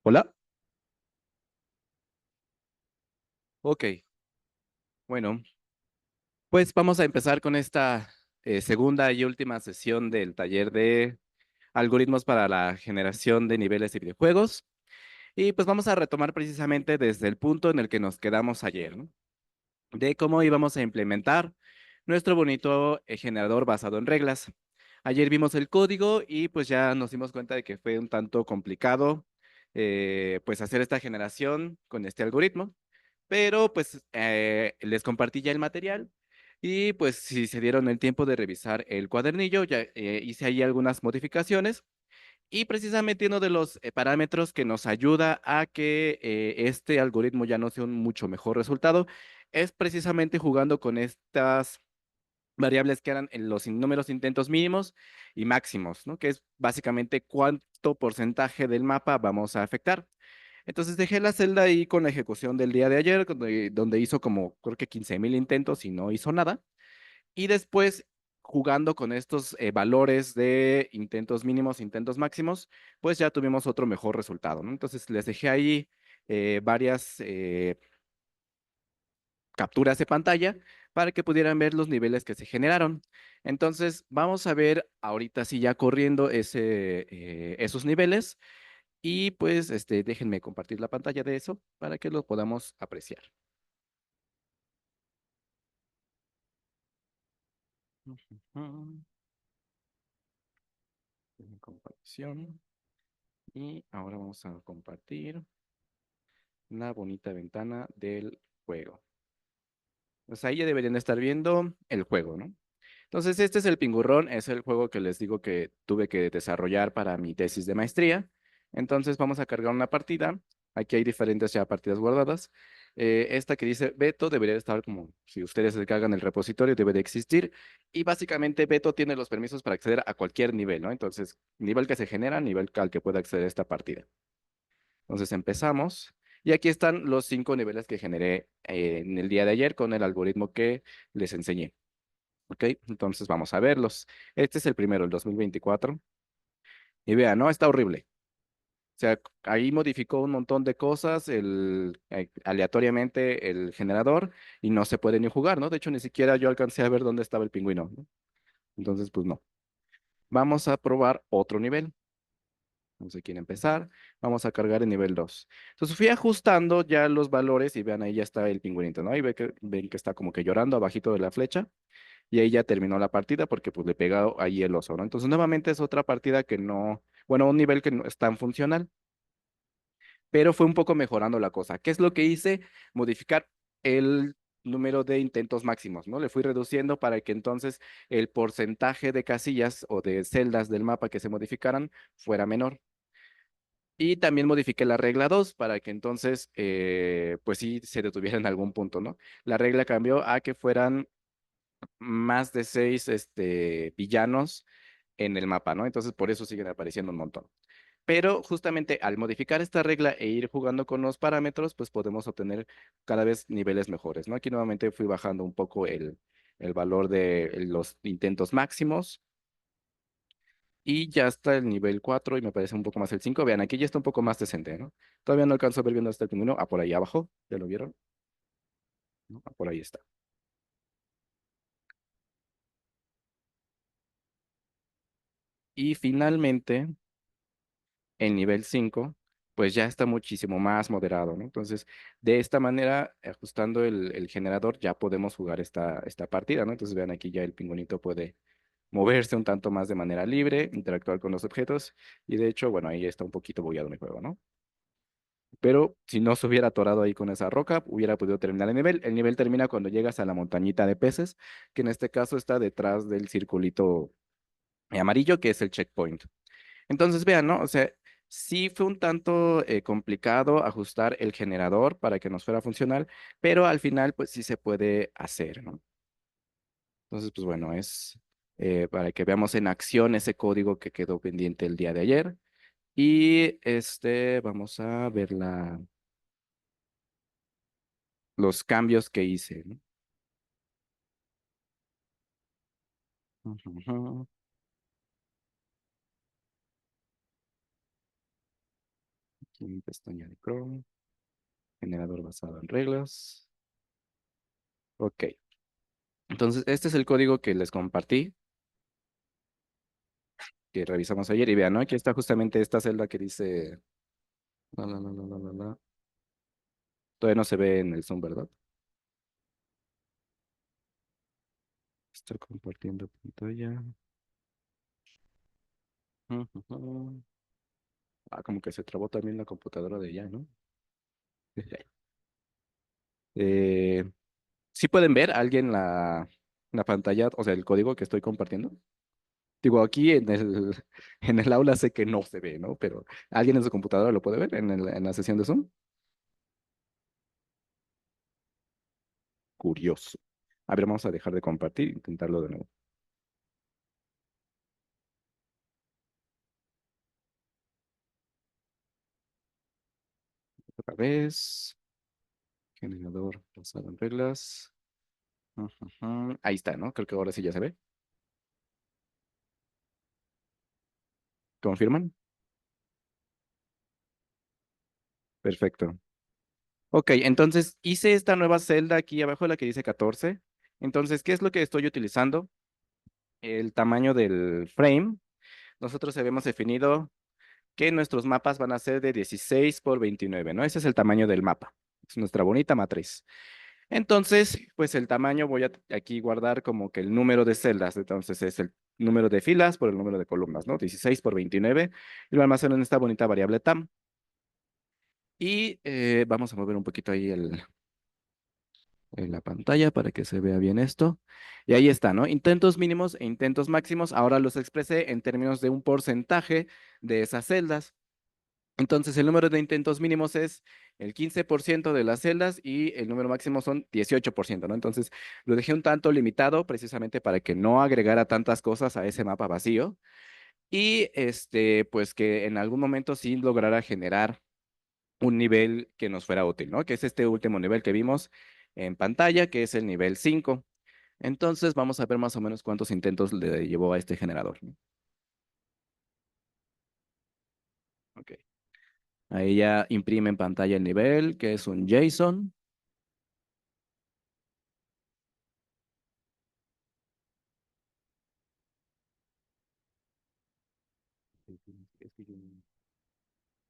Hola. Ok, bueno, pues vamos a empezar con esta segunda y última sesión del taller de algoritmos para la generación de niveles de videojuegos. Y pues vamos a retomar precisamente desde el punto en el que nos quedamos ayer, ¿no? De cómo íbamos a implementar nuestro bonito generador basado en reglas. Ayer vimos el código y pues ya nos dimos cuenta de que fue un tanto complicado pues hacer esta generación con este algoritmo. Pero pues les compartí ya el material y pues si se dieron el tiempo de revisar el cuadernillo, ya hice ahí algunas modificaciones y precisamente uno de los parámetros que nos ayuda a que este algoritmo ya no sea un mucho mejor resultado es precisamente jugando con estas variables que eran en los números intentos mínimos y máximos, ¿no? Que es básicamente cuánto porcentaje del mapa vamos a afectar. Entonces dejé la celda ahí con la ejecución del día de ayer, donde hizo como creo que 15,000 intentos y no hizo nada. Y después, jugando con estos valores de intentos mínimos, intentos máximos, pues ya tuvimos otro mejor resultado, ¿no? Entonces les dejé ahí varias capturas de pantalla para que pudieran ver los niveles que se generaron. Entonces vamos a ver ahorita sí ya corriendo esos niveles. Y pues déjenme compartir la pantalla de eso para que lo podamos apreciar. Ujú. En comparación. Y ahora vamos a compartir una bonita ventana del juego. Pues ahí ya deberían estar viendo el juego, ¿no? Entonces, este es el Pingurrón, es el juego que les digo que tuve que desarrollar para mi tesis de maestría. Entonces, vamos a cargar una partida. Aquí hay diferentes ya partidas guardadas. Esta que dice Beto debería estar como, si ustedes descargan el repositorio, debe de existir. Y básicamente Beto tiene los permisos para acceder a cualquier nivel, ¿no? Entonces, nivel que se genera, nivel al que puede acceder esta partida. Entonces, empezamos. Y aquí están los 5 niveles que generé en el día de ayer con el algoritmo que les enseñé. Ok, entonces vamos a verlos. Este es el primero, el 2024. Y vean, no, está horrible. O sea, ahí modificó un montón de cosas aleatoriamente el generador y no se puede ni jugar, ¿no? De hecho, ni siquiera yo alcancé a ver dónde estaba el pingüino, ¿no? Entonces, pues no. Vamos a probar otro nivel. No sé quién empezar. Vamos a cargar el nivel 2. Entonces fui ajustando ya los valores y vean, ahí ya está el pingüinito, ¿no? Y ven que está como que llorando abajito de la flecha. Y ahí ya terminó la partida porque pues le pega ahí el oso, ¿no? Entonces nuevamente es otra partida que no, bueno, un nivel que no es tan funcional, pero fue un poco mejorando la cosa. ¿Qué es lo que hice? Modificar el número de intentos máximos, ¿no? Le fui reduciendo para que entonces el porcentaje de casillas o de celdas del mapa que se modificaran fuera menor. Y también modifiqué la regla 2 para que entonces, pues sí, se detuviera en algún punto, ¿no? La regla cambió a que fueran más de 6 villanos en el mapa, ¿no? Entonces por eso siguen apareciendo un montón. Pero justamente al modificar esta regla e ir jugando con los parámetros, pues podemos obtener cada vez niveles mejores, ¿no? Aquí nuevamente fui bajando un poco el valor de los intentos máximos y ya está el nivel 4 y me parece un poco más el 5. Vean, aquí ya está un poco más decente, ¿no? Todavía no alcanzo a ver bien hasta el pingüino. Ah, por ahí abajo, ¿ya lo vieron? ¿No? Ah, por ahí está. Y finalmente el nivel 5 pues ya está muchísimo más moderado, ¿no? Entonces, de esta manera, ajustando el generador, ya podemos jugar esta partida, ¿no? Entonces, vean aquí ya el pingüinito puede moverse un tanto más de manera libre, interactuar con los objetos, y de hecho, bueno, ahí está un poquito bugueado mi juego, ¿no? Pero si no se hubiera atorado ahí con esa roca, hubiera podido terminar el nivel. El nivel termina cuando llegas a la montañita de peces, que en este caso está detrás del circulito amarillo, que es el checkpoint. Entonces, vean, ¿no? O sea, sí fue un tanto complicado ajustar el generador para que nos fuera funcional, pero al final, pues sí se puede hacer, ¿no? Entonces, pues bueno, es para que veamos en acción ese código que quedó pendiente el día de ayer. Y vamos a ver los cambios que hice, ¿no? Ujú. En pestaña de Chrome, generador basado en reglas. Ok, entonces este es el código que les compartí, que revisamos ayer y vean, ¿no? Aquí está justamente esta celda que dice... la. Todavía no se ve en el Zoom, ¿verdad? Estoy compartiendo pantalla. Ujujú. Ah, como que se trabó también la computadora de ella, ¿no? Eh, ¿Sí pueden ver alguien la pantalla, o sea, el código que estoy compartiendo? Digo, aquí en el aula sé que no se ve, ¿no? Pero ¿alguien en su computadora lo puede ver en la sesión de Zoom? Curioso. A ver, vamos a dejar de compartir e intentarlo de nuevo. Otra vez. Generador basado en reglas. Ujujú. Ahí está, ¿no? Creo que ahora sí ya se ve. ¿Confirman? Perfecto. Ok, entonces hice esta nueva celda aquí abajo, la que dice 14. Entonces, ¿qué es lo que estoy utilizando? El tamaño del frame. Nosotros habíamos definido que nuestros mapas van a ser de 16 por 29, ¿no? Ese es el tamaño del mapa. Es nuestra bonita matriz. Entonces, pues el tamaño voy a aquí guardar como que el número de celdas. Entonces es el número de filas por el número de columnas, ¿no? 16 por 29. Y lo almaceno en esta bonita variable tam. Y vamos a mover un poquito ahí en la pantalla para que se vea bien esto. Y ahí está, ¿no? Intentos mínimos e intentos máximos. Ahora los expresé en términos de un porcentaje de esas celdas. Entonces, el número de intentos mínimos es el 15% de las celdas y el número máximo son 18%, ¿no? Entonces, lo dejé un tanto limitado precisamente para que no agregara tantas cosas a ese mapa vacío y pues que en algún momento sí lograra generar un nivel que nos fuera útil, ¿no? Que es este último nivel que vimos en pantalla, que es el nivel 5. Entonces, vamos a ver más o menos cuántos intentos le llevó a este generador, ¿no? Ok. Ahí ya imprime en pantalla el nivel, que es un JSON.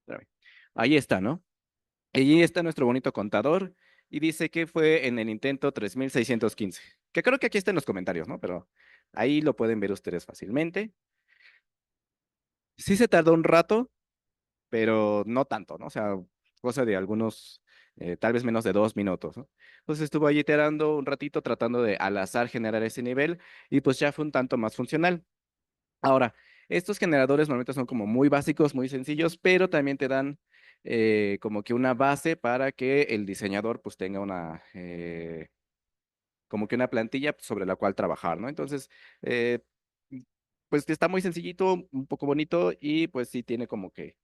Espérame. Ahí está, ¿no? Ahí está nuestro bonito contador y dice que fue en el intento 3615. Que creo que aquí está en los comentarios, ¿no? Pero ahí lo pueden ver ustedes fácilmente. Sí se tardó un rato, pero no tanto, ¿no? O sea, cosa de algunos, tal vez menos de 2 minutos, ¿no? Entonces estuvo ahí iterando un ratito tratando de al azar generar ese nivel y pues ya fue un tanto más funcional. Ahora, estos generadores normalmente son como muy básicos, muy sencillos, pero también te dan como que una base para que el diseñador pues tenga como que una plantilla sobre la cual trabajar, ¿no? Entonces, eh, pues está muy sencillito, un poco bonito y pues sí tiene como que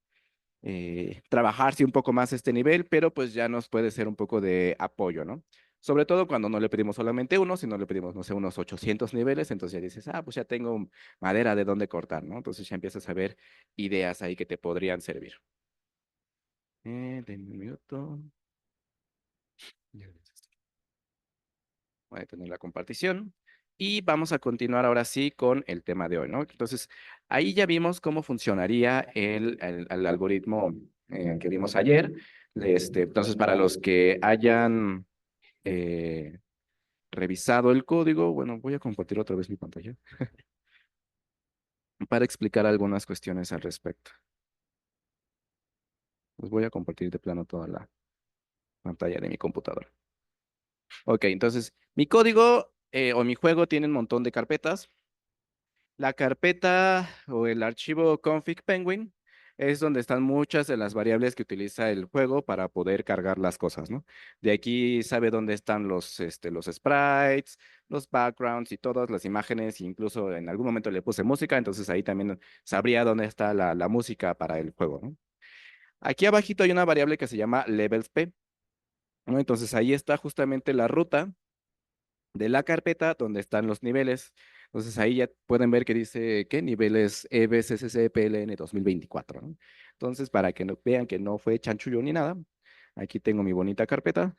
trabajarse un poco más este nivel, pero pues ya nos puede ser un poco de apoyo, ¿no? Sobre todo cuando no le pedimos solamente uno, sino le pedimos, no sé, unos 800 niveles, entonces ya dices, ah, pues ya tengo madera de dónde cortar, ¿no? Entonces ya empiezas a ver ideas ahí que te podrían servir. Denme un minuto. Ya ves esto. Voy a tener la compartición. Y vamos a continuar ahora sí con el tema de hoy, ¿no? Entonces, ahí ya vimos cómo funcionaría el algoritmo que vimos ayer. Entonces, para los que hayan eh, revisado el código, bueno, voy a compartir otra vez mi pantalla para explicar algunas cuestiones al respecto. Les voy a compartir de plano toda la pantalla de mi computadora. Ok, entonces, mi código o mi juego tiene un montón de carpetas. La carpeta o el archivo config penguin es donde están muchas de las variables que utiliza el juego para poder cargar las cosas, ¿no? De aquí sabe dónde están los sprites, los backgrounds y todas las imágenes, incluso en algún momento le puse música, entonces ahí también sabría dónde está la música para el juego, ¿no? Aquí abajito hay una variable que se llama levels p, ¿no? Entonces ahí está justamente la ruta de la carpeta donde están los niveles. Entonces ahí ya pueden ver que dice qué niveles EBCCCPLN 2024, ¿no? Entonces, para que no, vean que no fue chanchullo ni nada, aquí tengo mi bonita carpeta.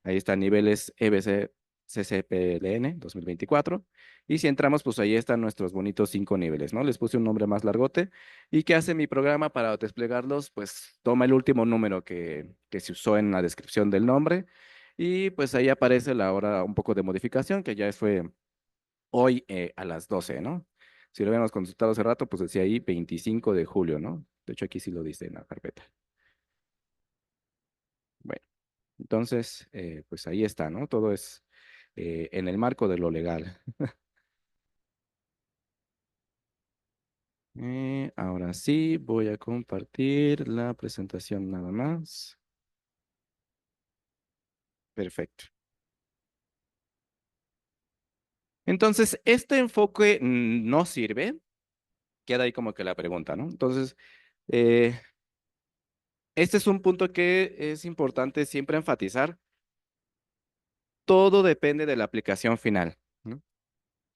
Ahí están niveles EBC CCPLN 2024. Y si entramos, pues ahí están nuestros bonitos 5 niveles, ¿no? Les puse un nombre más largote. ¿Y qué hace mi programa para desplegarlos? Pues toma el último número que se usó en la descripción del nombre. Y pues ahí aparece la hora un poco de modificación, que ya fue hoy a las 12, ¿no? Si lo habíamos consultado hace rato, pues decía ahí 25 de julio, ¿no? De hecho, aquí sí lo dice en la carpeta. Bueno. Entonces, pues ahí está, ¿no? Todo es en el marco de lo legal. Ahora sí, voy a compartir la presentación nada más. Perfecto. Entonces, este enfoque no sirve. Queda ahí como que la pregunta, ¿no? Entonces, eh, este es un punto que es importante siempre enfatizar. Todo depende de la aplicación final, ¿no?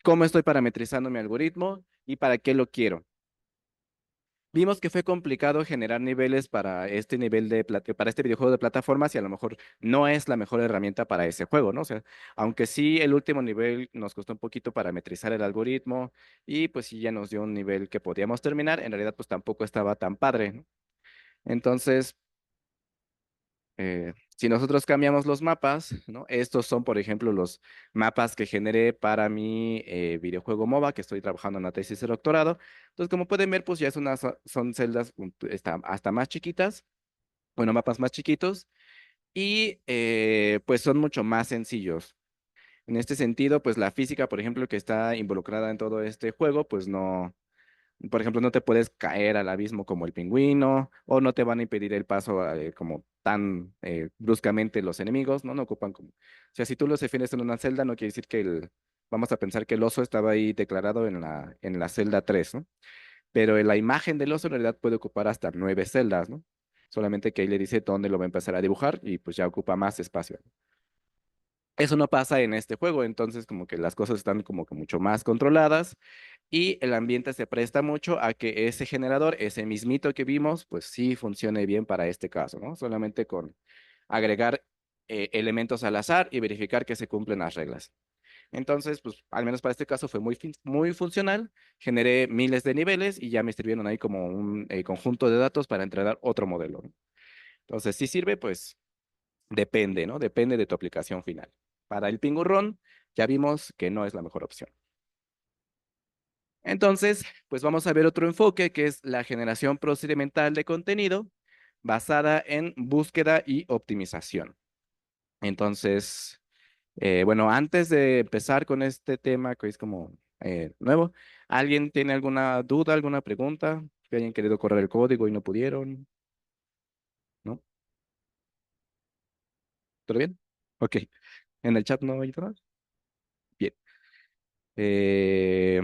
¿Cómo estoy parametrizando mi algoritmo y para qué lo quiero? Vimos que fue complicado generar niveles para este nivel de para este videojuego de plataformas y a lo mejor no es la mejor herramienta para ese juego, ¿no? O sea, aunque sí el último nivel nos costó un poquito parametrizar el algoritmo y pues sí ya nos dio un nivel que podíamos terminar, en realidad pues tampoco estaba tan padre, ¿no? Entonces, si nosotros cambiamos los mapas, ¿no? Estos son, por ejemplo, los mapas que generé para mi videojuego MOBA, que estoy trabajando en la tesis de doctorado. Entonces, como pueden ver, pues ya son celdas hasta más chiquitas, bueno, mapas más chiquitos, y pues son mucho más sencillos. En este sentido, pues la física, por ejemplo, que está involucrada en todo este juego, pues no. Por ejemplo, no te puedes caer al abismo como el pingüino, o no te van a impedir el paso como tan bruscamente los enemigos, ¿no? No ocupan como. O sea, si tú los defiendes en una celda, no quiere decir que vamos a pensar que el oso estaba ahí declarado en la celda 3, ¿no? Pero la imagen del oso en realidad puede ocupar hasta 9 celdas, ¿no? Solamente que ahí le dice dónde lo va a empezar a dibujar y pues ya ocupa más espacio. Eso no pasa en este juego, entonces como que las cosas están como que mucho más controladas y el ambiente se presta mucho a que ese generador, ese mismito que vimos, pues sí funcione bien para este caso, ¿no? Solamente con agregar elementos al azar y verificar que se cumplen las reglas. Entonces, pues al menos para este caso fue muy funcional. Generé miles de niveles y ya me sirvieron ahí como un conjunto de datos para entrenar otro modelo, ¿no? Entonces, si sirve, pues depende, ¿no? Depende de tu aplicación final. Para el pingurrón, ya vimos que no es la mejor opción. Entonces, pues vamos a ver otro enfoque que es la generación procedimental de contenido basada en búsqueda y optimización. Entonces, bueno, antes de empezar con este tema que es como nuevo, ¿alguien tiene alguna duda, alguna pregunta? ¿Que hayan querido correr el código y no pudieron? ¿No? ¿Todo bien? Ok. ¿En el chat no hay nada? Bien. Eh,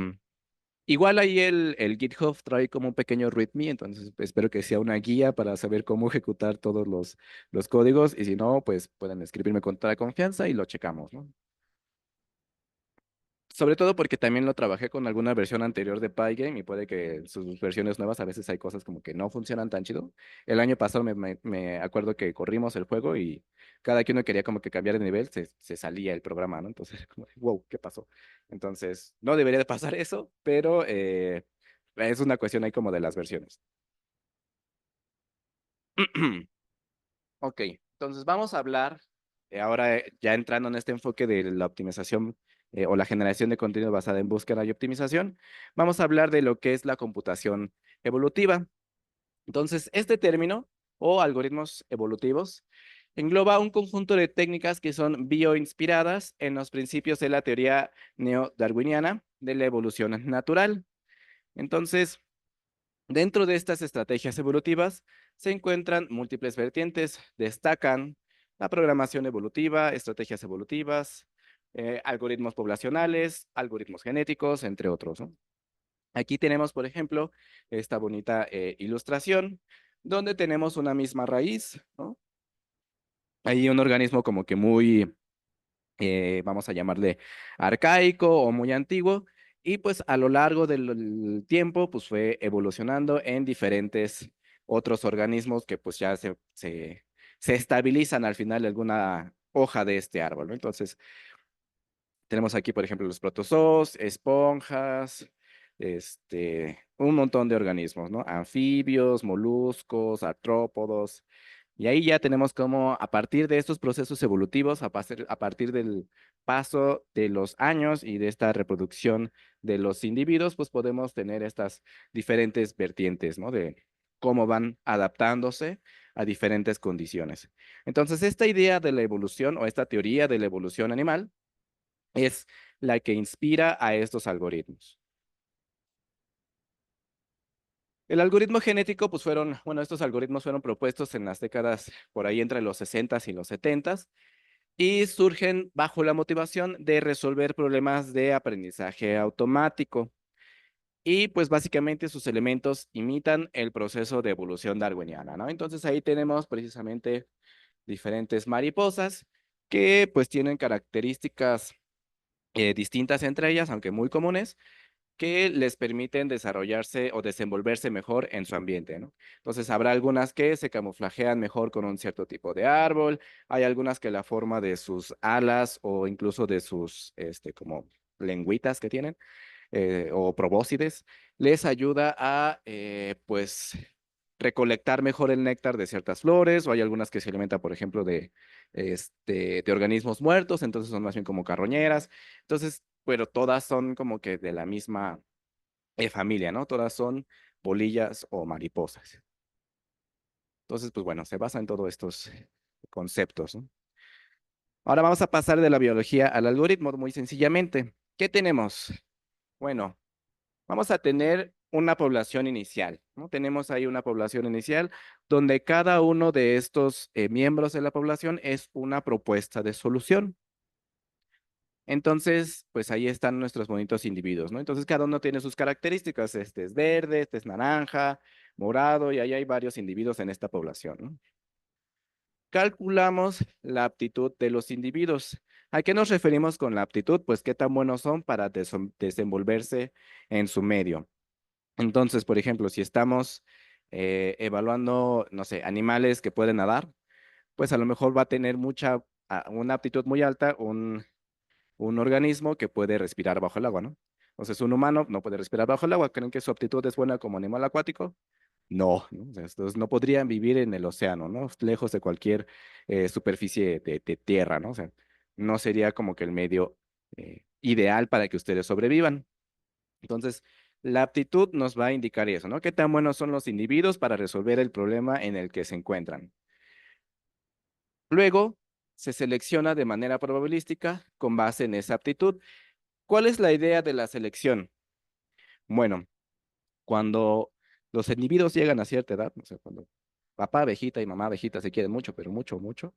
Igual ahí el GitHub trae como un pequeño README, entonces espero que sea una guía para saber cómo ejecutar todos los códigos y si no, pues pueden escribirme con toda confianza y lo checamos, ¿no? Sobre todo porque también lo trabajé con alguna versión anterior de Pygame y puede que sus versiones nuevas a veces hay cosas como que no funcionan tan chido. El año pasado me acuerdo que corrimos el juego y cada que uno quería como que cambiar de nivel se salía el programa, ¿no? Entonces, como, wow, ¿qué pasó? Entonces, no debería de pasar eso, pero es una cuestión ahí como de las versiones. Ok, entonces vamos a hablar, ahora ya entrando en este enfoque de la optimización o la generación de contenido basada en búsqueda y optimización, vamos a hablar de lo que es la computación evolutiva. Entonces, este término o algoritmos evolutivos engloba un conjunto de técnicas que son bioinspiradas en los principios de la teoría neodarwiniana de la evolución natural. Entonces, dentro de estas estrategias evolutivas se encuentran múltiples vertientes. Destacan la programación evolutiva, estrategias evolutivas, algoritmos poblacionales, algoritmos genéticos, entre otros, ¿no? Aquí tenemos, por ejemplo, esta bonita ilustración donde tenemos una misma raíz, ¿no? Hay un organismo como que muy vamos a llamarle arcaico o muy antiguo, y pues a lo largo del tiempo pues fue evolucionando en diferentes otros organismos que pues ya se estabilizan al final de alguna hoja de este árbol, ¿no? Entonces, tenemos aquí, por ejemplo, los protozoos, esponjas, un montón de organismos, ¿no? Anfibios, moluscos, artrópodos. Y ahí ya tenemos como a partir de estos procesos evolutivos, a partir del paso de los años y de esta reproducción de los individuos, pues podemos tener estas diferentes vertientes, ¿no? De cómo van adaptándose a diferentes condiciones. Entonces, esta idea de la evolución o esta teoría de la evolución animal es la que inspira a estos algoritmos. El algoritmo genético, pues estos algoritmos fueron propuestos en las décadas por ahí entre los 60 y los 70 y surgen bajo la motivación de resolver problemas de aprendizaje automático. Y pues básicamente sus elementos imitan el proceso de evolución darwiniana, ¿no? Entonces ahí tenemos precisamente diferentes mariposas que pues tienen características distintas entre ellas, aunque muy comunes, que les permiten desarrollarse o desenvolverse mejor en su ambiente, ¿no? Entonces, habrá algunas que se camuflajean mejor con un cierto tipo de árbol, hay algunas que la forma de sus alas o incluso de sus, como lengüitas que tienen, o probóscides, les ayuda a, pues, recolectar mejor el néctar de ciertas flores, o hay algunas que se alimentan, por ejemplo, de organismos muertos, entonces son más bien como carroñeras. Entonces, pero todas son como que de la misma familia, ¿no? Todas son polillas o mariposas. Entonces, pues bueno, se basa en todos estos conceptos, ¿no? Ahora vamos a pasar de la biología al algoritmo, muy sencillamente. ¿Qué tenemos? Bueno, vamos a tener una población inicial, ¿no? Tenemos ahí una población inicial donde cada uno de estos miembros de la población es una propuesta de solución. Entonces, pues ahí están nuestros bonitos individuos, ¿no? Entonces, cada uno tiene sus características. Este es verde, este es naranja, morado, y ahí hay varios individuos en esta población, ¿no? Calculamos la aptitud de los individuos. ¿A qué nos referimos con la aptitud? Pues qué tan buenos son para desenvolverse en su medio. Entonces, por ejemplo, si estamos evaluando, no sé, animales que pueden nadar, pues a lo mejor va a tener una aptitud muy alta, un organismo que puede respirar bajo el agua, ¿no? Entonces, un humano no puede respirar bajo el agua. ¿Creen que su aptitud es buena como animal acuático? No, ¿no? O sea, estos no podrían vivir en el océano, ¿no? Lejos de cualquier superficie de tierra, ¿no? O sea, no sería como que el medio ideal para que ustedes sobrevivan. Entonces, la aptitud nos va a indicar eso, ¿no? ¿Qué tan buenos son los individuos para resolver el problema en el que se encuentran? Luego, se selecciona de manera probabilística con base en esa aptitud. ¿Cuál es la idea de la selección? Bueno, cuando los individuos llegan a cierta edad, o sea, cuando papá abejita y mamá abejita se quieren mucho, pero mucho, mucho,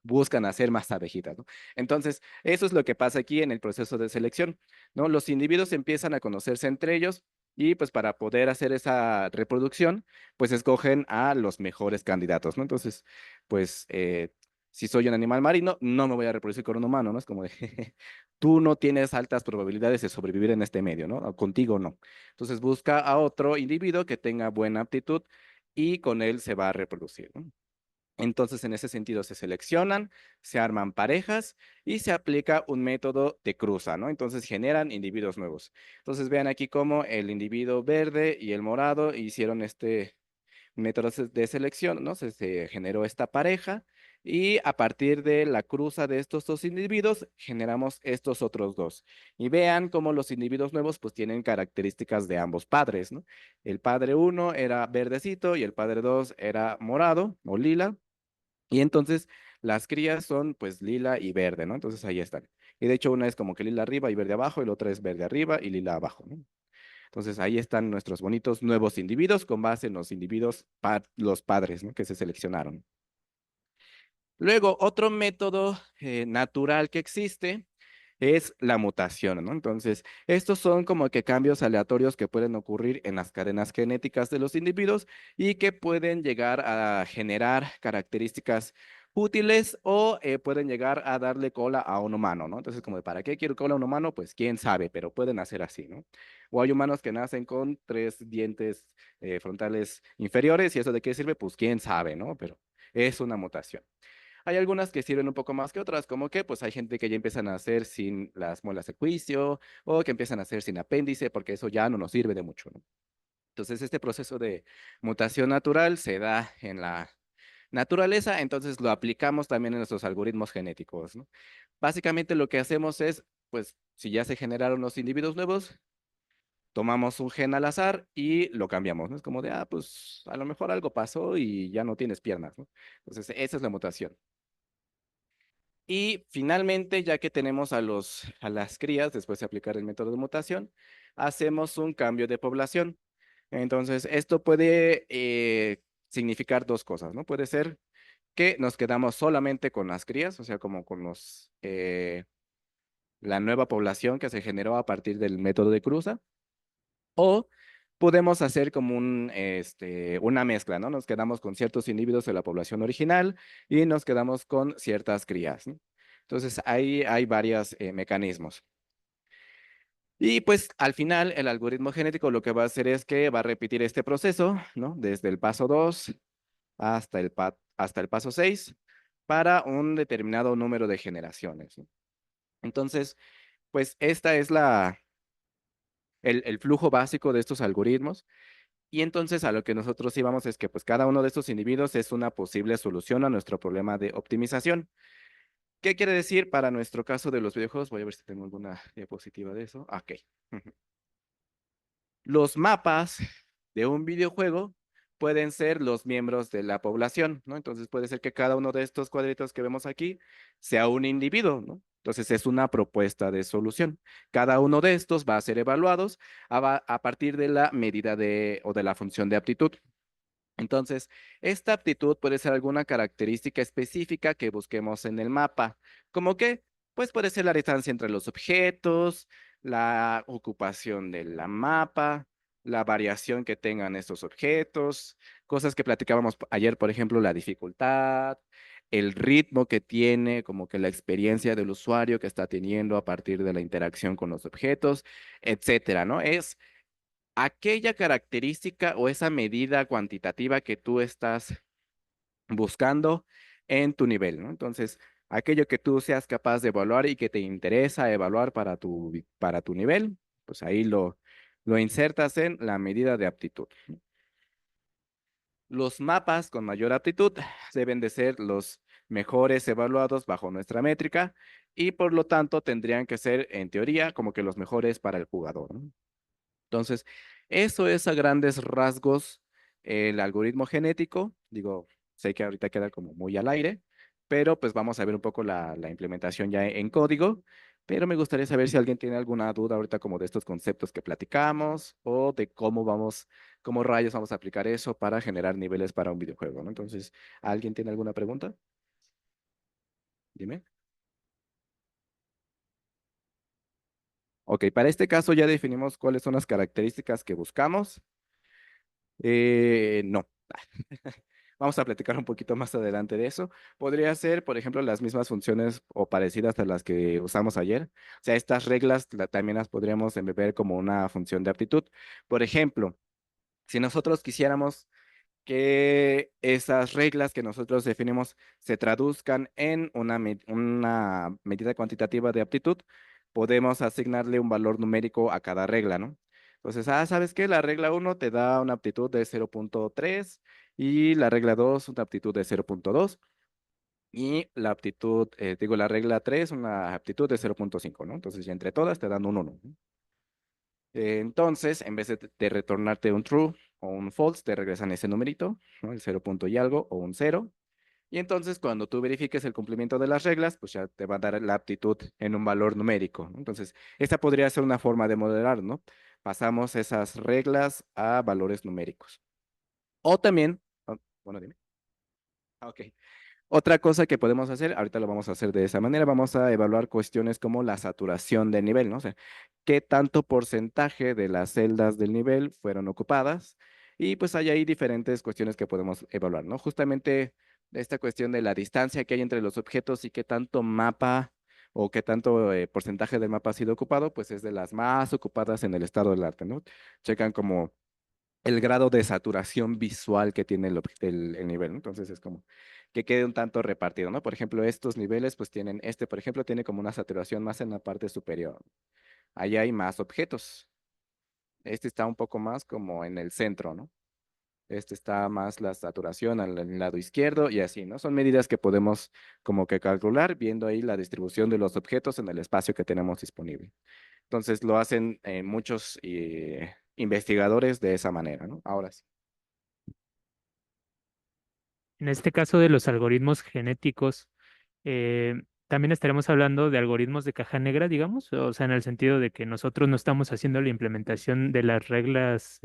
buscan hacer más abejitas, ¿no? Entonces, eso es lo que pasa aquí en el proceso de selección, ¿no? Los individuos empiezan a conocerse entre ellos y pues para poder hacer esa reproducción, pues escogen a los mejores candidatos, ¿no? Entonces, pues si soy un animal marino, no me voy a reproducir con un humano, ¿no? Es como de, tú no tienes altas probabilidades de sobrevivir en este medio, ¿no? O contigo no. Entonces busca a otro individuo que tenga buena aptitud y con él se va a reproducir, ¿no? Entonces, en ese sentido, se seleccionan, se arman parejas y se aplica un método de cruza, ¿no? Entonces, generan individuos nuevos. Entonces, vean aquí cómo el individuo verde y el morado hicieron este método de selección, ¿no? Se generó esta pareja y a partir de la cruza de estos dos individuos, generamos estos otros dos. Y vean cómo los individuos nuevos, pues, tienen características de ambos padres, ¿no? El padre uno era verdecito y el padre dos era morado o lila. Y entonces las crías son pues lila y verde, ¿no? Entonces ahí están. Y de hecho una es como que lila arriba y verde abajo, y la otra es verde arriba y lila abajo, ¿no? Entonces ahí están nuestros bonitos nuevos individuos con base en los individuos, los padres, ¿no? Que se seleccionaron. Luego, otro método natural que existe es la mutación, ¿no? Entonces, estos son como que cambios aleatorios que pueden ocurrir en las cadenas genéticas de los individuos y que pueden llegar a generar características útiles o pueden llegar a darle cola a un humano, ¿no? Entonces, como de, ¿para qué quiero cola a un humano? Pues quién sabe, pero pueden hacer así, ¿no? O hay humanos que nacen con tres dientes frontales inferiores y eso de qué sirve, pues quién sabe, ¿no? Pero es una mutación. Hay algunas que sirven un poco más que otras, como que pues hay gente que ya empiezan a hacer sin las muelas de juicio o que empiezan a hacer sin apéndice, porque eso ya no nos sirve de mucho, ¿no? Entonces, este proceso de mutación natural se da en la naturaleza, entonces lo aplicamos también en nuestros algoritmos genéticos, ¿no? Básicamente lo que hacemos es, pues, si ya se generaron los individuos nuevos, tomamos un gen al azar y lo cambiamos, ¿no? Es como de, pues, a lo mejor algo pasó y ya no tienes piernas, ¿no? Entonces, esa es la mutación. Y finalmente, ya que tenemos a las crías, después de aplicar el método de mutación, hacemos un cambio de población. Entonces, esto puede significar dos cosas, ¿no? Puede ser que nos quedamos solamente con las crías, o sea, como con la nueva población que se generó a partir del método de cruza, o podemos hacer como una mezcla, ¿no? Nos quedamos con ciertos individuos de la población original y nos quedamos con ciertas crías, ¿no? Entonces, ahí hay varios mecanismos. Y pues al final el algoritmo genético lo que va a hacer es que va a repetir este proceso, ¿no? Desde el paso 2 hasta el paso 6 para un determinado número de generaciones, ¿no? Entonces, pues esta es el flujo básico de estos algoritmos. Y entonces a lo que nosotros íbamos es que pues cada uno de estos individuos es una posible solución a nuestro problema de optimización. ¿Qué quiere decir para nuestro caso de los videojuegos? Voy a ver si tengo alguna diapositiva de eso. Ok. Los mapas de un videojuego pueden ser los miembros de la población, ¿no? Entonces puede ser que cada uno de estos cuadritos que vemos aquí sea un individuo, ¿no? Entonces es una propuesta de solución. Cada uno de estos va a ser evaluados a partir de la medida o de la función de aptitud. Entonces, esta aptitud puede ser alguna característica específica que busquemos en el mapa. ¿Cómo qué? Pues puede ser la distancia entre los objetos, la ocupación de la mapa, la variación que tengan estos objetos, cosas que platicábamos ayer, por ejemplo, la dificultad, el ritmo que tiene, como que la experiencia del usuario que está teniendo a partir de la interacción con los objetos, etcétera, ¿no? Es aquella característica o esa medida cuantitativa que tú estás buscando en tu nivel, ¿no? Entonces, aquello que tú seas capaz de evaluar y que te interesa evaluar para tu nivel, pues ahí lo insertas en la medida de aptitud. Los mapas con mayor aptitud deben de ser los mejores evaluados bajo nuestra métrica y por lo tanto tendrían que ser, en teoría, como que los mejores para el jugador, ¿no? Entonces, eso es a grandes rasgos el algoritmo genético. Digo, sé que ahorita queda como muy al aire, pero pues vamos a ver un poco la implementación ya en código. Pero me gustaría saber si alguien tiene alguna duda ahorita como de estos conceptos que platicamos o de cómo rayos vamos a aplicar eso para generar niveles para un videojuego, ¿no? Entonces, ¿alguien tiene alguna pregunta? Dime. Ok, para este caso ya definimos cuáles son las características que buscamos. No. Vamos a platicar un poquito más adelante de eso. Podría ser, por ejemplo, las mismas funciones o parecidas a las que usamos ayer. O sea, estas reglas también las podríamos ver como una función de aptitud. Por ejemplo, si nosotros quisiéramos que esas reglas que nosotros definimos se traduzcan en una medida cuantitativa de aptitud, podemos asignarle un valor numérico a cada regla, ¿no? Entonces, ¿sabes qué? La regla uno te da una aptitud de 0,3 y la regla 2 una aptitud de 0,2 y la regla 3 una aptitud de 0,5, ¿no? Entonces, ya entre todas te dan un 1, ¿no? Entonces, en vez de retornarte un true o un false, te regresan ese numerito, ¿no? El 0 punto y algo o un cero. Y entonces, cuando tú verifiques el cumplimiento de las reglas, pues ya te va a dar la aptitud en un valor numérico, ¿no? Entonces, esta podría ser una forma de modelar, ¿no? Pasamos esas reglas a valores numéricos. O también, bueno, dime. Ok. Otra cosa que podemos hacer, ahorita lo vamos a hacer de esa manera, vamos a evaluar cuestiones como la saturación de nivel, ¿no? O sea, qué tanto porcentaje de las celdas del nivel fueron ocupadas y pues hay ahí diferentes cuestiones que podemos evaluar, ¿no? Justamente esta cuestión de la distancia que hay entre los objetos y qué tanto mapa o qué tanto porcentaje del mapa ha sido ocupado, pues es de las más ocupadas en el estado del arte, ¿no? Checan como el grado de saturación visual que tiene el nivel, ¿no? Entonces es como que quede un tanto repartido, ¿no? Por ejemplo, estos niveles pues tienen, por ejemplo, tiene como una saturación más en la parte superior. Ahí hay más objetos. Este está un poco más como en el centro, ¿no? Este está más la saturación al lado izquierdo y así, ¿no? Son medidas que podemos como que calcular viendo ahí la distribución de los objetos en el espacio que tenemos disponible. Entonces lo hacen muchos investigadores de esa manera, ¿no? Ahora sí. En este caso de los algoritmos genéticos, también estaremos hablando de algoritmos de caja negra, digamos, o sea, en el sentido de que nosotros no estamos haciendo la implementación de las reglas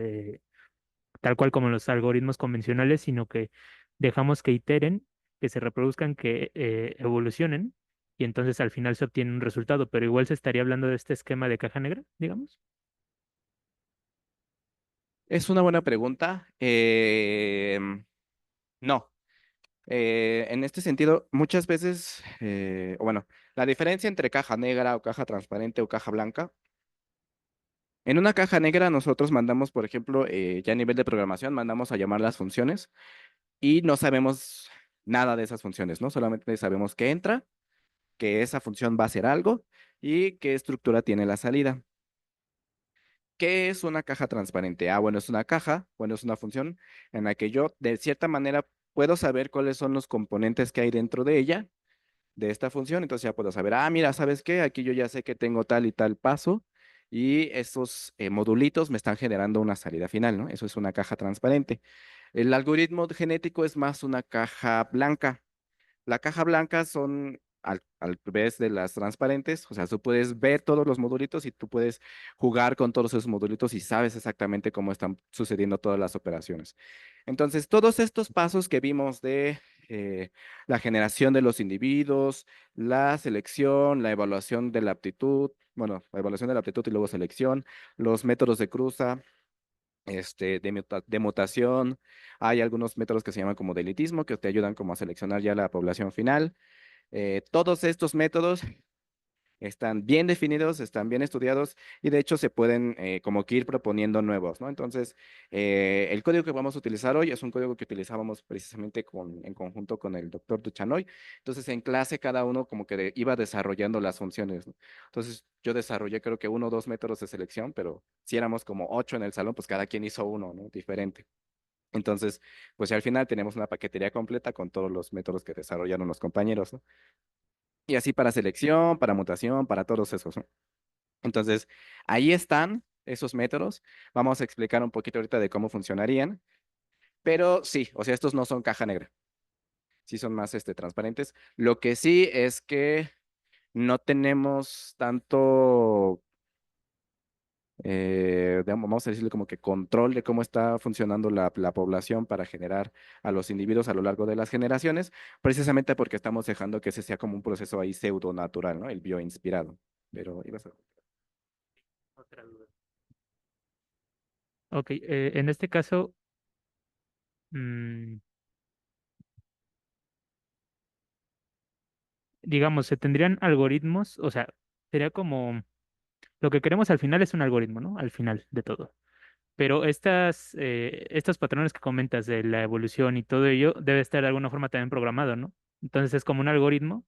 tal cual como los algoritmos convencionales, sino que dejamos que iteren, que se reproduzcan, que evolucionen, y entonces al final se obtiene un resultado, pero igual se estaría hablando de este esquema de caja negra, digamos. Es una buena pregunta. No. En este sentido, muchas veces, o bueno, la diferencia entre caja negra o caja transparente o caja blanca. En una caja negra nosotros mandamos, por ejemplo, ya a nivel de programación, mandamos a llamar las funciones y no sabemos nada de esas funciones, ¿no? Solamente sabemos que entra, que esa función va a hacer algo y qué estructura tiene la salida. ¿Qué es una caja transparente? Ah, bueno, es una caja, bueno, es una función en la que yo de cierta manera puedo saber cuáles son los componentes que hay dentro de ella, de esta función, entonces ya puedo saber, ah, mira, ¿sabes qué? Aquí yo ya sé que tengo tal y tal paso y esos modulitos me están generando una salida final, ¿no? Eso es una caja transparente. El algoritmo genético es más una caja blanca. La caja blanca son al vez de las transparentes, o sea, tú puedes ver todos los modulitos y tú puedes jugar con todos esos modulitos y sabes exactamente cómo están sucediendo todas las operaciones. Entonces, todos estos pasos que vimos de eh, la generación de los individuos, la selección, la evaluación de la aptitud, bueno, la evaluación de la aptitud y luego selección, los métodos de cruza, de mutación. Hay algunos métodos que se llaman como de elitismo que te ayudan como a seleccionar ya la población final. Todos estos métodos están bien definidos, están bien estudiados y de hecho se pueden como que ir proponiendo nuevos, ¿no? Entonces, el código que vamos a utilizar hoy es un código que utilizábamos precisamente en conjunto con el doctor Duchanoy. Entonces, en clase cada uno como que iba desarrollando las funciones, ¿no? Entonces, yo desarrollé creo que uno o dos métodos de selección, pero si éramos como ocho en el salón, pues cada quien hizo uno, ¿no? Diferente. Entonces, pues al final tenemos una paquetería completa con todos los métodos que desarrollaron los compañeros, ¿no? Y así para selección, para mutación, para todos esos, ¿no? Entonces, ahí están esos métodos. Vamos a explicar un poquito ahorita de cómo funcionarían, pero sí, o sea, estos no son caja negra, sí son más transparentes. Lo que sí es que no tenemos tanto, vamos a decirlo como que control de cómo está funcionando la población para generar a los individuos a lo largo de las generaciones, precisamente porque estamos dejando que ese sea como un proceso ahí pseudo natural, ¿no? El bioinspirado. Pero ibas a... Otra duda. Ok, en este caso, mm, digamos, se tendrían algoritmos, o sea, sería como, lo que queremos al final es un algoritmo, ¿no? Al final de todo. Pero estos patrones que comentas de la evolución y todo ello debe estar de alguna forma también programado, ¿no? Entonces es como un algoritmo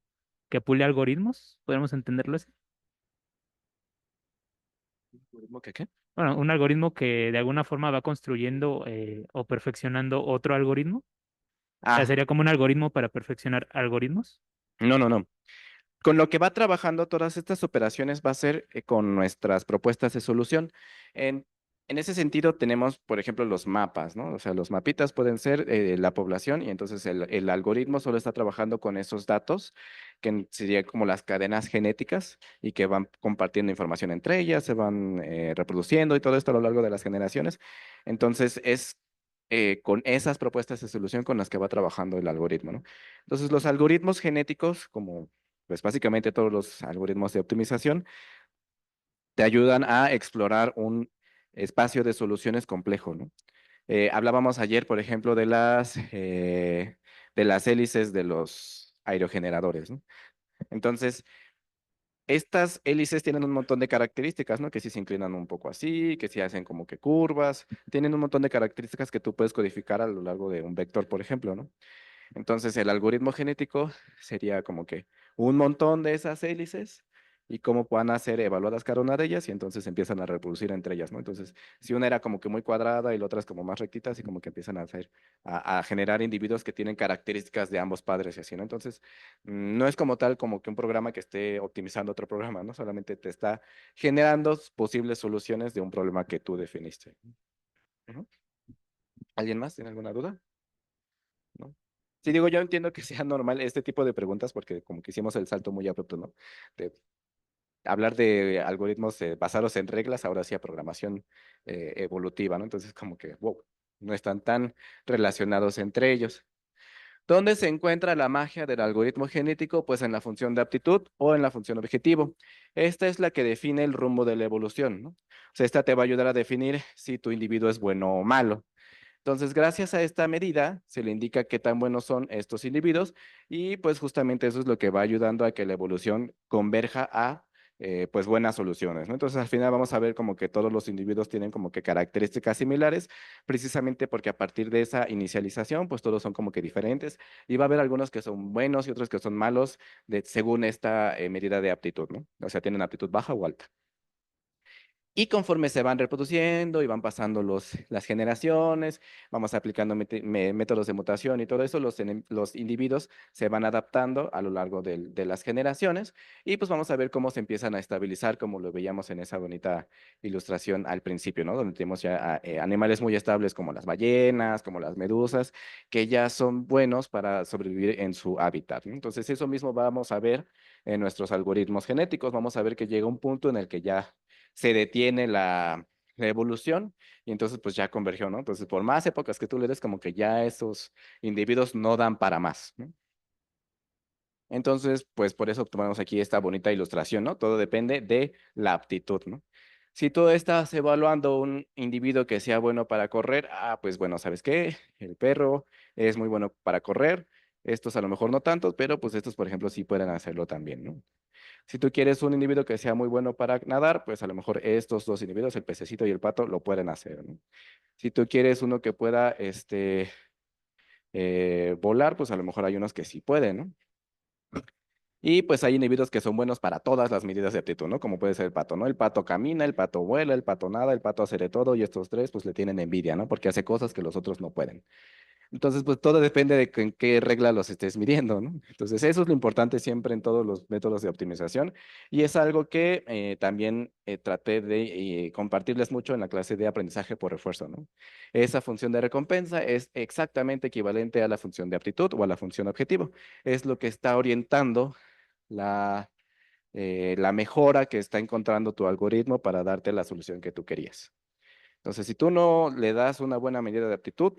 que pule algoritmos, ¿podemos entenderlo así? ¿Algoritmo que qué? Bueno, un algoritmo que de alguna forma va construyendo o perfeccionando otro algoritmo. O sea, Ah, sería como un algoritmo para perfeccionar algoritmos. no, no, no. Con lo que va trabajando todas estas operaciones va a ser con nuestras propuestas de solución. En, en ese sentido tenemos, por ejemplo, los mapas, ¿no? O sea, los mapitas pueden ser la población y entonces el algoritmo solo está trabajando con esos datos, que serían como las cadenas genéticas y que van compartiendo información entre ellas, se van reproduciendo y todo esto a lo largo de las generaciones. Entonces es con esas propuestas de solución con las que va trabajando el algoritmo, ¿no? Entonces los algoritmos genéticos, como pues básicamente todos los algoritmos de optimización te ayudan a explorar un espacio de soluciones complejo, ¿no? Hablábamos ayer, por ejemplo, de las de las hélices de los aerogeneradores, ¿no? Entonces, estas hélices tienen un montón de características, ¿no? Que si se inclinan un poco así, que si hacen como que curvas, tienen un montón de características que tú puedes codificar a lo largo de un vector, por ejemplo, ¿no? Entonces, el algoritmo genético sería como que un montón de esas hélices y cómo puedan ser evaluadas cada una de ellas y entonces empiezan a reproducir entre ellas, ¿no? Entonces, si una era como que muy cuadrada y la otra es como más rectita, así como que empiezan a hacer, a generar individuos que tienen características de ambos padres y así, ¿no? Entonces, no es como tal como que un programa que esté optimizando otro programa, ¿no? Solamente te está generando posibles soluciones de un problema que tú definiste. Ujú. ¿Alguien más tiene alguna duda? ¿No? Sí, digo, yo entiendo que sea normal este tipo de preguntas porque como que hicimos el salto muy abrupto, ¿no? De hablar de algoritmos basados en reglas, ahora sí a programación evolutiva, ¿no? Entonces como que, wow, no están tan relacionados entre ellos. ¿Dónde se encuentra la magia del algoritmo genético? Pues en la función de aptitud o en la función objetivo. Esta es la que define el rumbo de la evolución, ¿no? O sea, esta te va a ayudar a definir si tu individuo es bueno o malo. Entonces, gracias a esta medida, se le indica qué tan buenos son estos individuos y pues justamente eso es lo que va ayudando a que la evolución converja a pues buenas soluciones, ¿no? Entonces, al final vamos a ver como que todos los individuos tienen como que características similares, precisamente porque a partir de esa inicialización, pues todos son como que diferentes y va a haber algunos que son buenos y otros que son malos según esta medida de aptitud, ¿no? O sea, tienen aptitud baja o alta. Y conforme se van reproduciendo y van pasando las generaciones, vamos aplicando métodos de mutación y todo eso, los individuos se van adaptando a lo largo de las generaciones y pues vamos a ver cómo se empiezan a estabilizar, como lo veíamos en esa bonita ilustración al principio, ¿no? Donde tenemos ya animales muy estables como las ballenas, como las medusas, que ya son buenos para sobrevivir en su hábitat, ¿no? Entonces eso mismo vamos a ver en nuestros algoritmos genéticos, vamos a ver que llega un punto en el que ya se detiene la evolución y entonces pues ya convergió, ¿no? Entonces por más épocas que tú le des, como que ya esos individuos no dan para más, ¿no? Entonces, pues por eso tomamos aquí esta bonita ilustración, ¿no? Todo depende de la aptitud, ¿no? Si tú estás evaluando un individuo que sea bueno para correr, pues bueno, ¿sabes qué? El perro es muy bueno para correr, estos a lo mejor no tantos, pero pues estos, por ejemplo, sí pueden hacerlo también, ¿no? Si tú quieres un individuo que sea muy bueno para nadar, pues a lo mejor estos dos individuos, el pececito y el pato, lo pueden hacer, ¿no? Si tú quieres uno que pueda, volar, pues a lo mejor hay unos que sí pueden, ¿no? Y pues hay individuos que son buenos para todas las medidas de aptitud, ¿no? Como puede ser el pato, ¿no? El pato camina, el pato vuela, el pato nada, el pato hace de todo y estos tres pues le tienen envidia, ¿no? Porque hace cosas que los otros no pueden. Entonces, pues todo depende de en qué regla los estés midiendo, ¿no? Entonces, eso es lo importante siempre en todos los métodos de optimización y es algo que también traté de compartirles mucho en la clase de aprendizaje por refuerzo, ¿no? Esa función de recompensa es exactamente equivalente a la función de aptitud o a la función objetivo. Es lo que está orientando la, la mejora que está encontrando tu algoritmo para darte la solución que tú querías. Entonces, si tú no le das una buena medida de aptitud,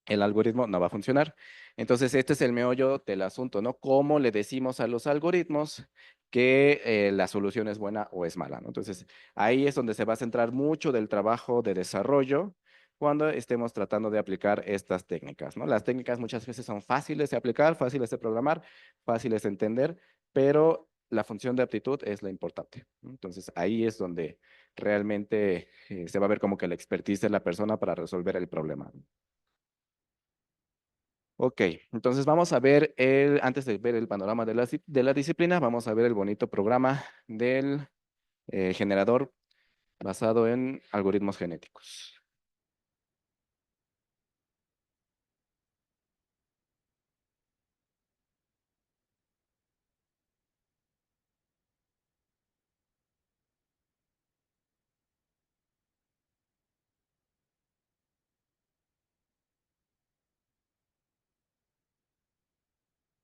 el algoritmo no va a funcionar. Entonces, este es el meollo del asunto, ¿no? ¿Cómo le decimos a los algoritmos que la solución es buena o es mala, ¿no? Entonces, ahí es donde se va a centrar mucho del trabajo de desarrollo cuando estemos tratando de aplicar estas técnicas, ¿no? Las técnicas muchas veces son fáciles de aplicar, fáciles de programar, fáciles de entender, pero la función de aptitud es la importante, ¿no? Entonces, ahí es donde realmente se va a ver como que la expertise de la persona para resolver el problema, ¿no? Ok, entonces vamos a ver antes de ver el panorama de la disciplina, vamos a ver el bonito programa del generador basado en algoritmos genéticos.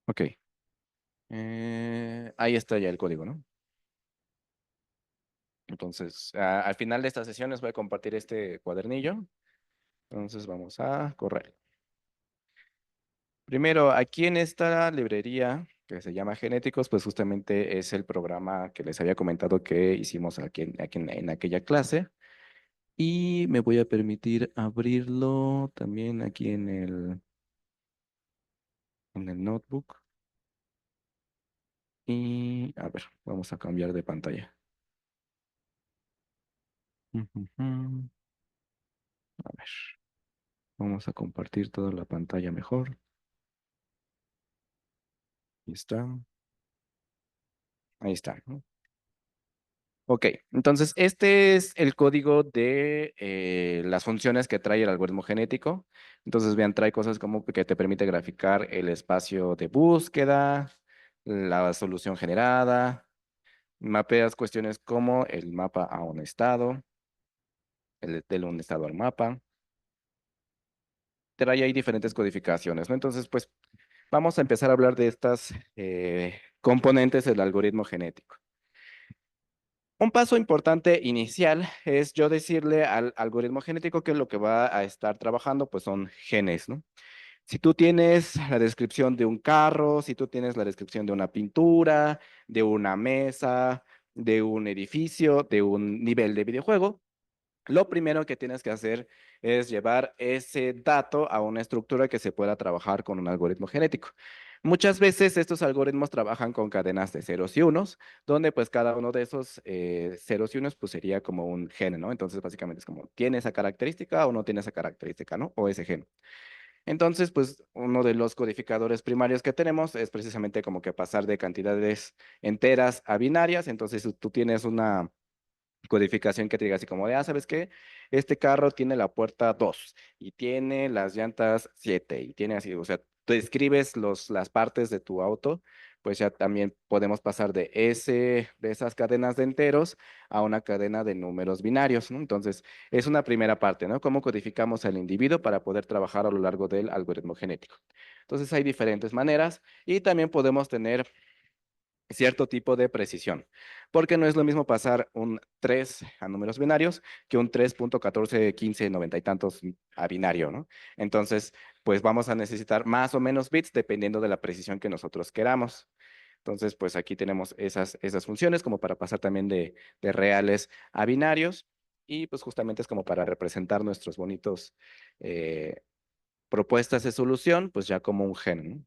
Ok, ahí está ya el código, ¿no? Entonces, al final de esta sesión les voy a compartir este cuadernillo. Entonces vamos a correr. Primero, aquí en esta librería que se llama Genéticos, pues justamente es el programa que les había comentado que hicimos en aquella clase. Y me voy a permitir abrirlo también aquí en el en el notebook. Y a ver, vamos a cambiar de pantalla. Ujujú. A ver, vamos a compartir toda la pantalla mejor. Ahí está. Ahí está, ¿no? Ok, entonces este es el código de las funciones que trae el algoritmo genético. Entonces, vean, trae cosas como que te permite graficar el espacio de búsqueda, la solución generada, mapeas cuestiones como el mapa a un estado, de un estado al mapa. Trae ahí diferentes codificaciones, ¿no? Entonces, pues vamos a empezar a hablar de estas componentes del algoritmo genético. Un paso importante inicial es yo decirle al algoritmo genético que lo que va a estar trabajando pues son genes, ¿no? Si tú tienes la descripción de un carro, si tú tienes la descripción de una pintura, de una mesa, de un edificio, de un nivel de videojuego, lo primero que tienes que hacer es llevar ese dato a una estructura que se pueda trabajar con un algoritmo genético. Muchas veces estos algoritmos trabajan con cadenas de ceros y unos, donde pues cada uno de esos ceros y unos pues sería como un gen, ¿no? Entonces básicamente es como, ¿tiene esa característica o no tiene esa característica, ¿no? O ese gen. Entonces, pues uno de los codificadores primarios que tenemos es precisamente como que pasar de cantidades enteras a binarias. Entonces, si tú tienes una codificación que te diga así como de, ¿sabes qué? Este carro tiene la puerta 2 y tiene las llantas 7 y tiene así, o sea, tú escribes las partes de tu auto, pues ya también podemos pasar de esas cadenas de enteros a una cadena de números binarios, ¿no? Entonces, es una primera parte, ¿no? ¿Cómo codificamos al individuo para poder trabajar a lo largo del algoritmo genético? Entonces, hay diferentes maneras y también podemos tener cierto tipo de precisión, porque no es lo mismo pasar un 3 a números binarios que un 3.141590 y tantos a binario, ¿no? Entonces, pues vamos a necesitar más o menos bits dependiendo de la precisión que nosotros queramos. Entonces, pues aquí tenemos esas funciones como para pasar también de reales a binarios y pues justamente es como para representar nuestros bonitos propuestas de solución, pues ya como un gen, ¿no?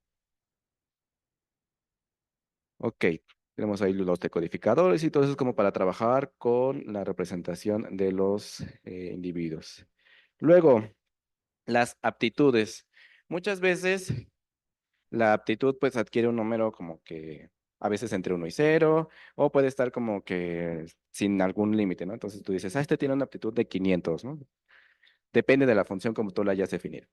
Ok, tenemos ahí los decodificadores y todo eso es como para trabajar con la representación de los individuos. Luego, las aptitudes. Muchas veces la aptitud pues adquiere un número como que a veces entre 1 y 0 o puede estar como que sin algún límite, ¿no? Entonces tú dices, este tiene una aptitud de 500, ¿no? Depende de la función como tú la hayas definido.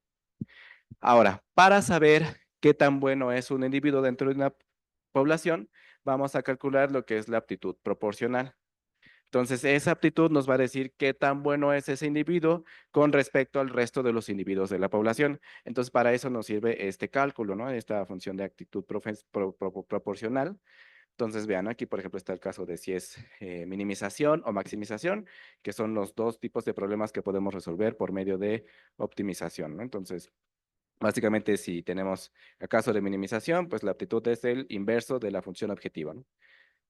Ahora, para saber qué tan bueno es un individuo dentro de una población, vamos a calcular lo que es la aptitud proporcional. Entonces, esa aptitud nos va a decir qué tan bueno es ese individuo con respecto al resto de los individuos de la población. Entonces, para eso nos sirve este cálculo, ¿no? Esta función de actitud proporcional. Entonces, vean, aquí, por ejemplo, está el caso de si es minimización o maximización, que son los dos tipos de problemas que podemos resolver por medio de optimización, ¿no? Entonces, básicamente, si tenemos el caso de minimización, pues la aptitud es el inverso de la función objetiva, ¿no?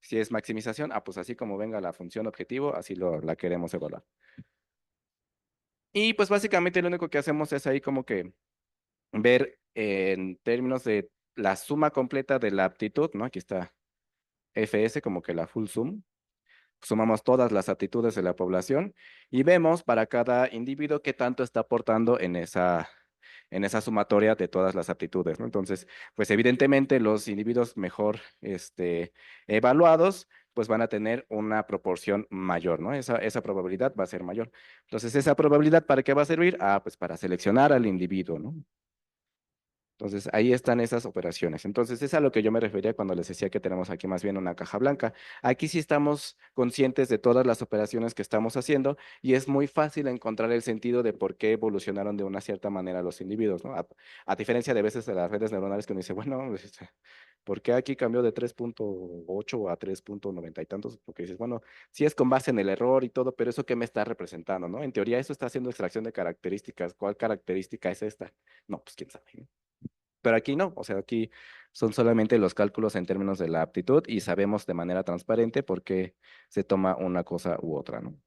Si es maximización, pues así como venga la función objetivo, así la queremos evaluar. Y pues básicamente lo único que hacemos es ahí como que ver en términos de la suma completa de la aptitud, ¿no? Aquí está FS como que la full sum. Sumamos todas las aptitudes de la población y vemos para cada individuo qué tanto está aportando en esa sumatoria de todas las aptitudes, ¿no? Entonces, pues evidentemente los individuos mejor evaluados, pues van a tener una proporción mayor, ¿no? Esa probabilidad va a ser mayor. Entonces, ¿esa probabilidad para qué va a servir? Pues para seleccionar al individuo, ¿no? Entonces, ahí están esas operaciones. Entonces, es a lo que yo me refería cuando les decía que tenemos aquí más bien una caja blanca. Aquí sí estamos conscientes de todas las operaciones que estamos haciendo y es muy fácil encontrar el sentido de por qué evolucionaron de una cierta manera los individuos, ¿no? A diferencia de veces de las redes neuronales que uno dice, bueno, ¿por qué aquí cambió de 3.8 a 3.90 y tantos? Porque dices, bueno, sí es con base en el error y todo, pero ¿eso qué me está representando, no? En teoría, eso está haciendo extracción de características. ¿Cuál característica es esta? No, pues quién sabe, ¿no? Pero aquí no, o sea, aquí son solamente los cálculos en términos de la aptitud y sabemos de manera transparente por qué se toma una cosa u otra, ¿no?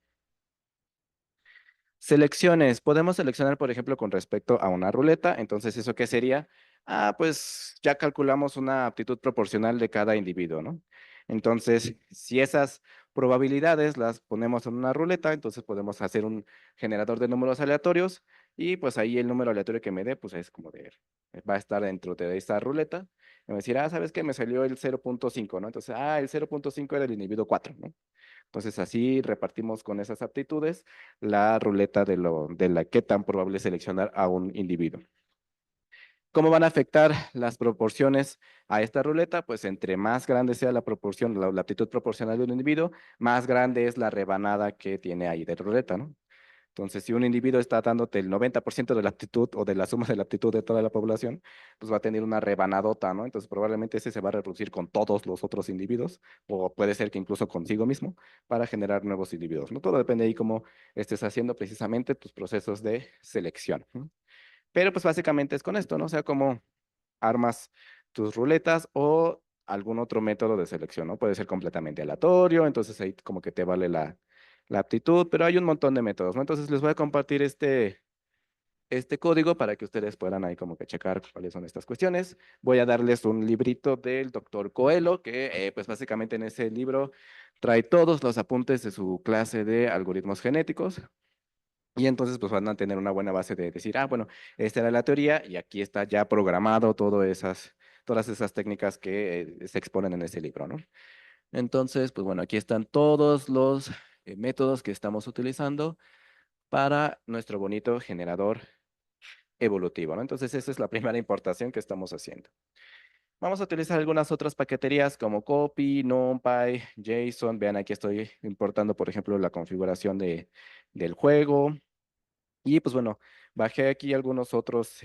Selecciones. Podemos seleccionar, por ejemplo, con respecto a una ruleta. Entonces, ¿eso qué sería? Ah, pues ya calculamos una aptitud proporcional de cada individuo, ¿no? Entonces, si esas probabilidades las ponemos en una ruleta, entonces podemos hacer un generador de números aleatorios y pues ahí el número aleatorio que me dé, pues es como de, va a estar dentro de esta ruleta. Y me va a decir, ah, ¿sabes qué? Me salió el 0.5, ¿no? Entonces, ah, el 0.5 era el individuo 4, ¿no? Entonces así repartimos con esas aptitudes la ruleta de la qué tan probable es seleccionar a un individuo. ¿Cómo van a afectar las proporciones a esta ruleta? Pues entre más grande sea la proporción, la aptitud proporcional de un individuo, más grande es la rebanada que tiene ahí de ruleta, ¿no? Entonces, si un individuo está dándote el 90% de la aptitud o de la suma de la aptitud de toda la población, pues va a tener una rebanadota, ¿no? Entonces, probablemente ese se va a reproducir con todos los otros individuos, o puede ser que incluso consigo mismo, para generar nuevos individuos, ¿no? Todo depende ahí cómo estés haciendo precisamente tus procesos de selección, ¿no? Pero pues básicamente es con esto, ¿no? O sea, cómo armas tus ruletas o algún otro método de selección, ¿no? Puede ser completamente aleatorio, entonces ahí como que te vale la aptitud, pero hay un montón de métodos, ¿no? Entonces les voy a compartir este código para que ustedes puedan ahí como que checar cuáles son estas cuestiones. Voy a darles un librito del doctor Coelho, que pues básicamente en ese libro trae todos los apuntes de su clase de algoritmos genéticos. Y entonces pues van a tener una buena base de decir, ah, bueno, esta era la teoría y aquí está ya programado todas esas técnicas que se exponen en ese libro, ¿no? Entonces, pues bueno, aquí están todos los métodos que estamos utilizando para nuestro bonito generador evolutivo, ¿no? Entonces, esa es la primera importación que estamos haciendo. Vamos a utilizar algunas otras paqueterías como Copy, NumPy, JSON. Vean, aquí estoy importando, por ejemplo, la configuración del juego. Y pues bueno, bajé aquí algunos otros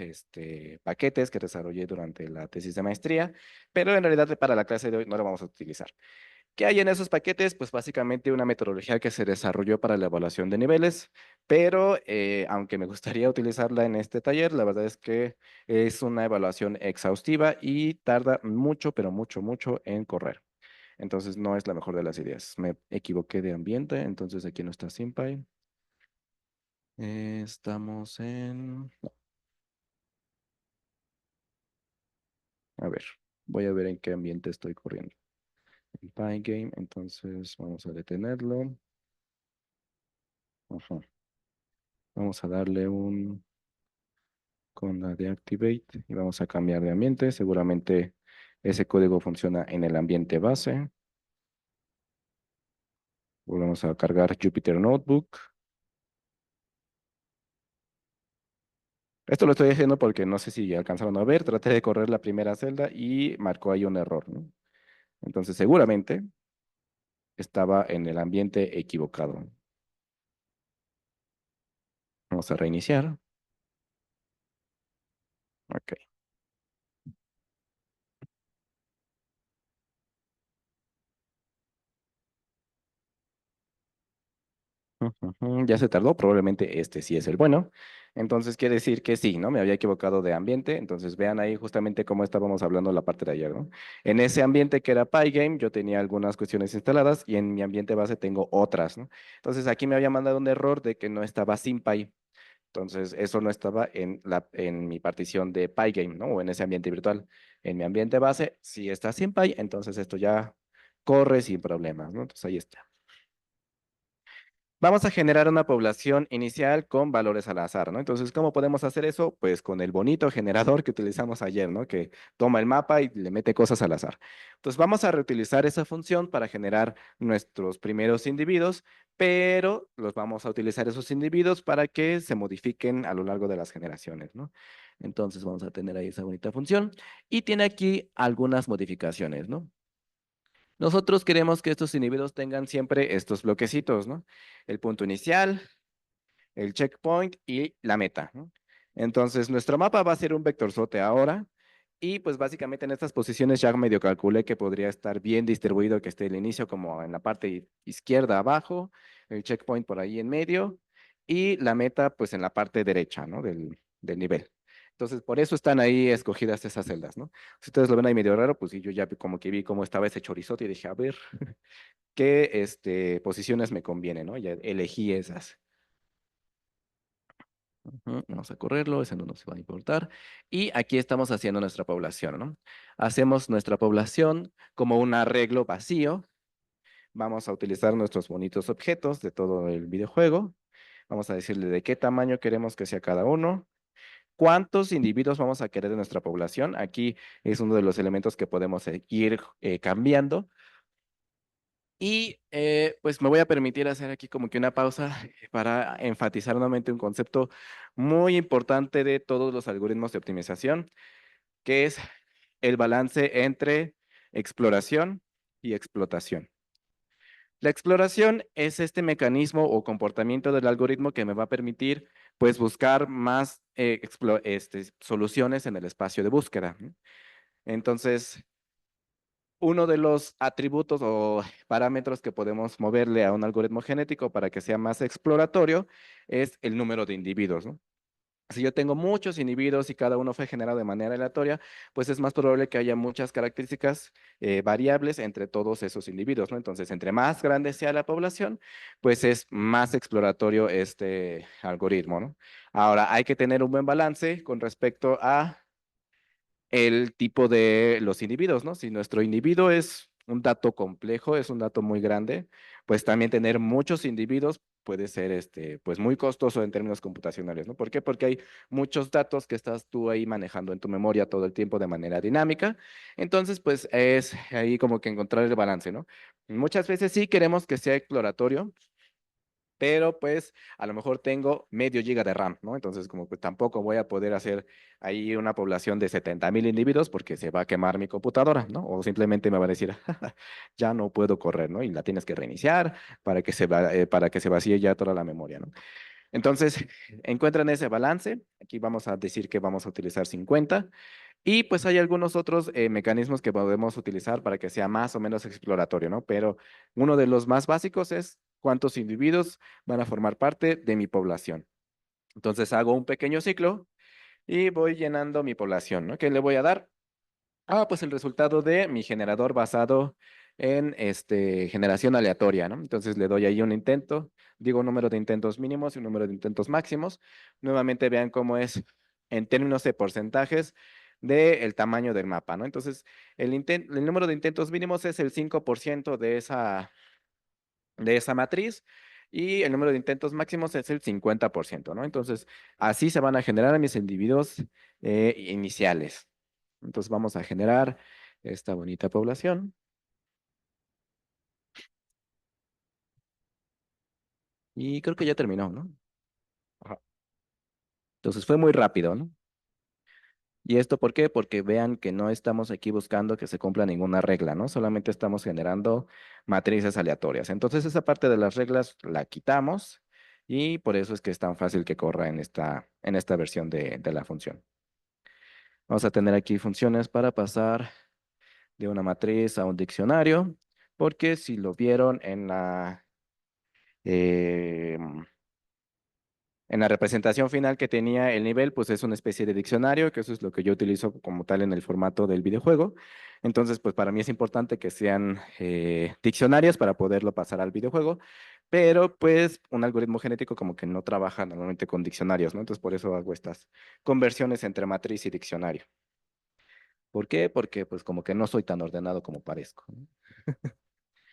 paquetes que desarrollé durante la tesis de maestría, pero en realidad para la clase de hoy no lo vamos a utilizar. ¿Qué hay en esos paquetes? Pues básicamente una metodología que se desarrolló para la evaluación de niveles, pero aunque me gustaría utilizarla en este taller, la verdad es que es una evaluación exhaustiva y tarda mucho, pero mucho, mucho en correr. Entonces no es la mejor de las ideas. Me equivoqué de ambiente, entonces aquí no está SymPy. Estamos en... no, a ver, voy a ver en qué ambiente estoy corriendo. En Pygame, entonces vamos a detenerlo. Ajá. Vamos a darle un con la de Activate y vamos a cambiar de ambiente. Seguramente ese código funciona en el ambiente base. Volvemos a cargar Jupyter Notebook. Esto lo estoy haciendo porque no sé si alcanzaron a ver. Traté de correr la primera celda y marcó ahí un error, ¿no? Entonces seguramente estaba en el ambiente equivocado. Vamos a reiniciar. Ok. Ujú, ya se tardó, probablemente este sí es el bueno. Entonces quiere decir que sí, ¿no? Me había equivocado de ambiente. Entonces vean ahí justamente cómo estábamos hablando la parte de ayer, ¿no? En ese ambiente que era Pygame, yo tenía algunas cuestiones instaladas y en mi ambiente base tengo otras, ¿no? Entonces aquí me había mandado un error de que no estaba SymPy. Entonces eso no estaba en mi partición de Pygame, ¿no? O en ese ambiente virtual. En mi ambiente base sí está SymPy, entonces esto ya corre sin problemas, ¿no? Entonces ahí está. Vamos a generar una población inicial con valores al azar, ¿no? Entonces, ¿cómo podemos hacer eso? Pues con el bonito generador que utilizamos ayer, ¿no? Que toma el mapa y le mete cosas al azar. Entonces, vamos a reutilizar esa función para generar nuestros primeros individuos, pero los vamos a utilizar esos individuos para que se modifiquen a lo largo de las generaciones, ¿no? Entonces, vamos a tener ahí esa bonita función y tiene aquí algunas modificaciones, ¿no? Nosotros queremos que estos individuos tengan siempre estos bloquecitos, ¿no? El punto inicial, el checkpoint y la meta, ¿no? Entonces, nuestro mapa va a ser un vectorzote ahora y pues básicamente en estas posiciones ya medio calculé que podría estar bien distribuido, que esté el inicio como en la parte izquierda abajo, el checkpoint por ahí en medio y la meta pues en la parte derecha, ¿no? Del nivel. Entonces, por eso están ahí escogidas esas celdas, ¿no? Si ustedes lo ven ahí medio raro, pues sí, yo ya como que vi cómo estaba ese chorizote y dije, a ver, qué posiciones me conviene, ¿no? Ya elegí esas. Ujú, vamos a correrlo, ese no nos va a importar. Y aquí estamos haciendo nuestra población, ¿no? Hacemos nuestra población como un arreglo vacío. Vamos a utilizar nuestros bonitos objetos de todo el videojuego. Vamos a decirle de qué tamaño queremos que sea cada uno. ¿Cuántos individuos vamos a querer de nuestra población? Aquí es uno de los elementos que podemos ir cambiando. Y pues me voy a permitir hacer aquí como que una pausa para enfatizar nuevamente un concepto muy importante de todos los algoritmos de optimización, que es el balance entre exploración y explotación. La exploración es este mecanismo o comportamiento del algoritmo que me va a permitir pues buscar más soluciones en el espacio de búsqueda, ¿no? Entonces, uno de los atributos o parámetros que podemos moverle a un algoritmo genético para que sea más exploratorio es el número de individuos, ¿no? Si yo tengo muchos individuos y cada uno fue generado de manera aleatoria, pues es más probable que haya muchas características variables entre todos esos individuos, ¿no? Entonces, entre más grande sea la población, pues es más exploratorio este algoritmo, ¿no? Ahora, hay que tener un buen balance con respecto a el tipo de los individuos, ¿no? Si nuestro individuo es un dato complejo, es un dato muy grande, pues también tener muchos individuos puede ser pues muy costoso en términos computacionales, ¿no? ¿Por qué? Porque hay muchos datos que estás tú ahí manejando en tu memoria todo el tiempo de manera dinámica. Entonces, pues es ahí como que encontrar el balance, ¿no? Muchas veces sí queremos que sea exploratorio, pero pues a lo mejor tengo medio giga de RAM, ¿no? Entonces como que tampoco voy a poder hacer ahí una población de 70,000 individuos porque se va a quemar mi computadora, ¿no? O simplemente me va a decir, ya no puedo correr, ¿no? Y la tienes que reiniciar para que se vacíe ya toda la memoria, ¿no? Entonces, encuentran ese balance. Aquí vamos a decir que vamos a utilizar 50. Y pues hay algunos otros mecanismos que podemos utilizar para que sea más o menos exploratorio, ¿no? Pero uno de los más básicos es cuántos individuos van a formar parte de mi población. Entonces hago un pequeño ciclo y voy llenando mi población, ¿no? ¿Qué le voy a dar? Pues el resultado de mi generador basado en generación aleatoria, ¿no? Entonces le doy ahí un intento, digo un número de intentos mínimos y un número de intentos máximos. Nuevamente vean cómo es en términos de porcentajes del tamaño del mapa, ¿no? Entonces, el número de intentos mínimos es el 5% de esa matriz y el número de intentos máximos es el 50%, ¿no? Entonces, así se van a generar mis individuos iniciales. Entonces, vamos a generar esta bonita población y creo que ya terminó, ¿no? Ajá. Entonces, fue muy rápido, ¿no? ¿Y esto por qué? Porque vean que no estamos aquí buscando que se cumpla ninguna regla, ¿no? Solamente estamos generando matrices aleatorias. Entonces, esa parte de las reglas la quitamos y por eso es que es tan fácil que corra en esta versión de la función. Vamos a tener aquí funciones para pasar de una matriz a un diccionario, porque si lo vieron eh, en la representación final que tenía el nivel, pues es una especie de diccionario, que eso es lo que yo utilizo como tal en el formato del videojuego. Entonces, pues para mí es importante que sean diccionarios para poderlo pasar al videojuego, pero pues un algoritmo genético como que no trabaja normalmente con diccionarios, ¿no? Entonces, por eso hago estas conversiones entre matriz y diccionario. ¿Por qué? Porque pues como que no soy tan ordenado como parezco, ¿no?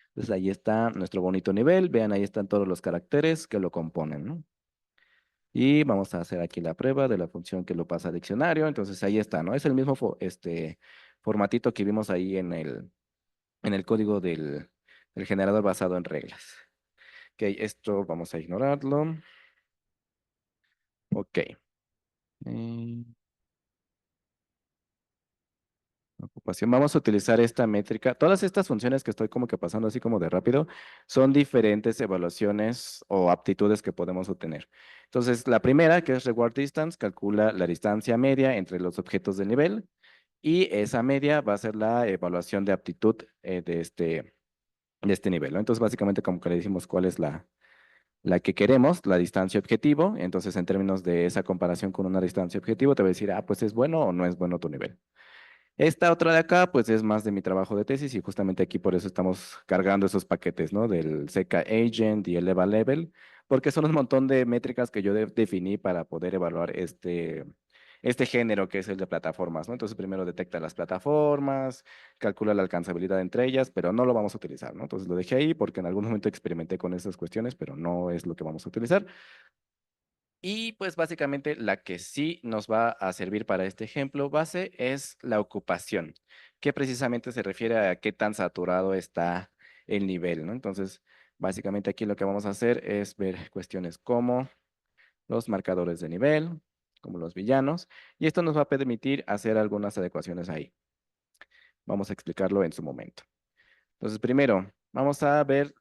Entonces ahí está nuestro bonito nivel. Vean, ahí están todos los caracteres que lo componen, ¿no? Y vamos a hacer aquí la prueba de la función que lo pasa a diccionario. Entonces ahí está, ¿no? Es el mismo formatito que vimos ahí en el código del generador basado en reglas. Ok, esto vamos a ignorarlo. Ok. Eh, Ocupación. Vamos a utilizar esta métrica. Todas estas funciones que estoy como que pasando así como de rápido son diferentes evaluaciones o aptitudes que podemos obtener. Entonces, la primera, que es reward distance, calcula la distancia media entre los objetos de nivel y esa media va a ser la evaluación de aptitud de este nivel, ¿no? Entonces, básicamente como que le decimos cuál es la que queremos, la distancia objetivo. Entonces, en términos de esa comparación con una distancia objetivo, te va a decir, pues es bueno o no es bueno tu nivel. Esta otra de acá, pues es más de mi trabajo de tesis y justamente aquí por eso estamos cargando esos paquetes, ¿no? Del CK Agent y el EVA Level porque son un montón de métricas que yo definí para poder evaluar este género que es el de plataformas, ¿no? Entonces primero detecta las plataformas, calcula la alcanzabilidad entre ellas, pero no lo vamos a utilizar, ¿no? Entonces lo dejé ahí porque en algún momento experimenté con esas cuestiones, pero no es lo que vamos a utilizar. Y pues básicamente la que sí nos va a servir para este ejemplo base es la ocupación, que precisamente se refiere a qué tan saturado está el nivel, ¿no? Entonces, básicamente aquí lo que vamos a hacer es ver cuestiones como los marcadores de nivel, como los villanos, y esto nos va a permitir hacer algunas adecuaciones ahí. Vamos a explicarlo en su momento. Entonces, primero, vamos a ver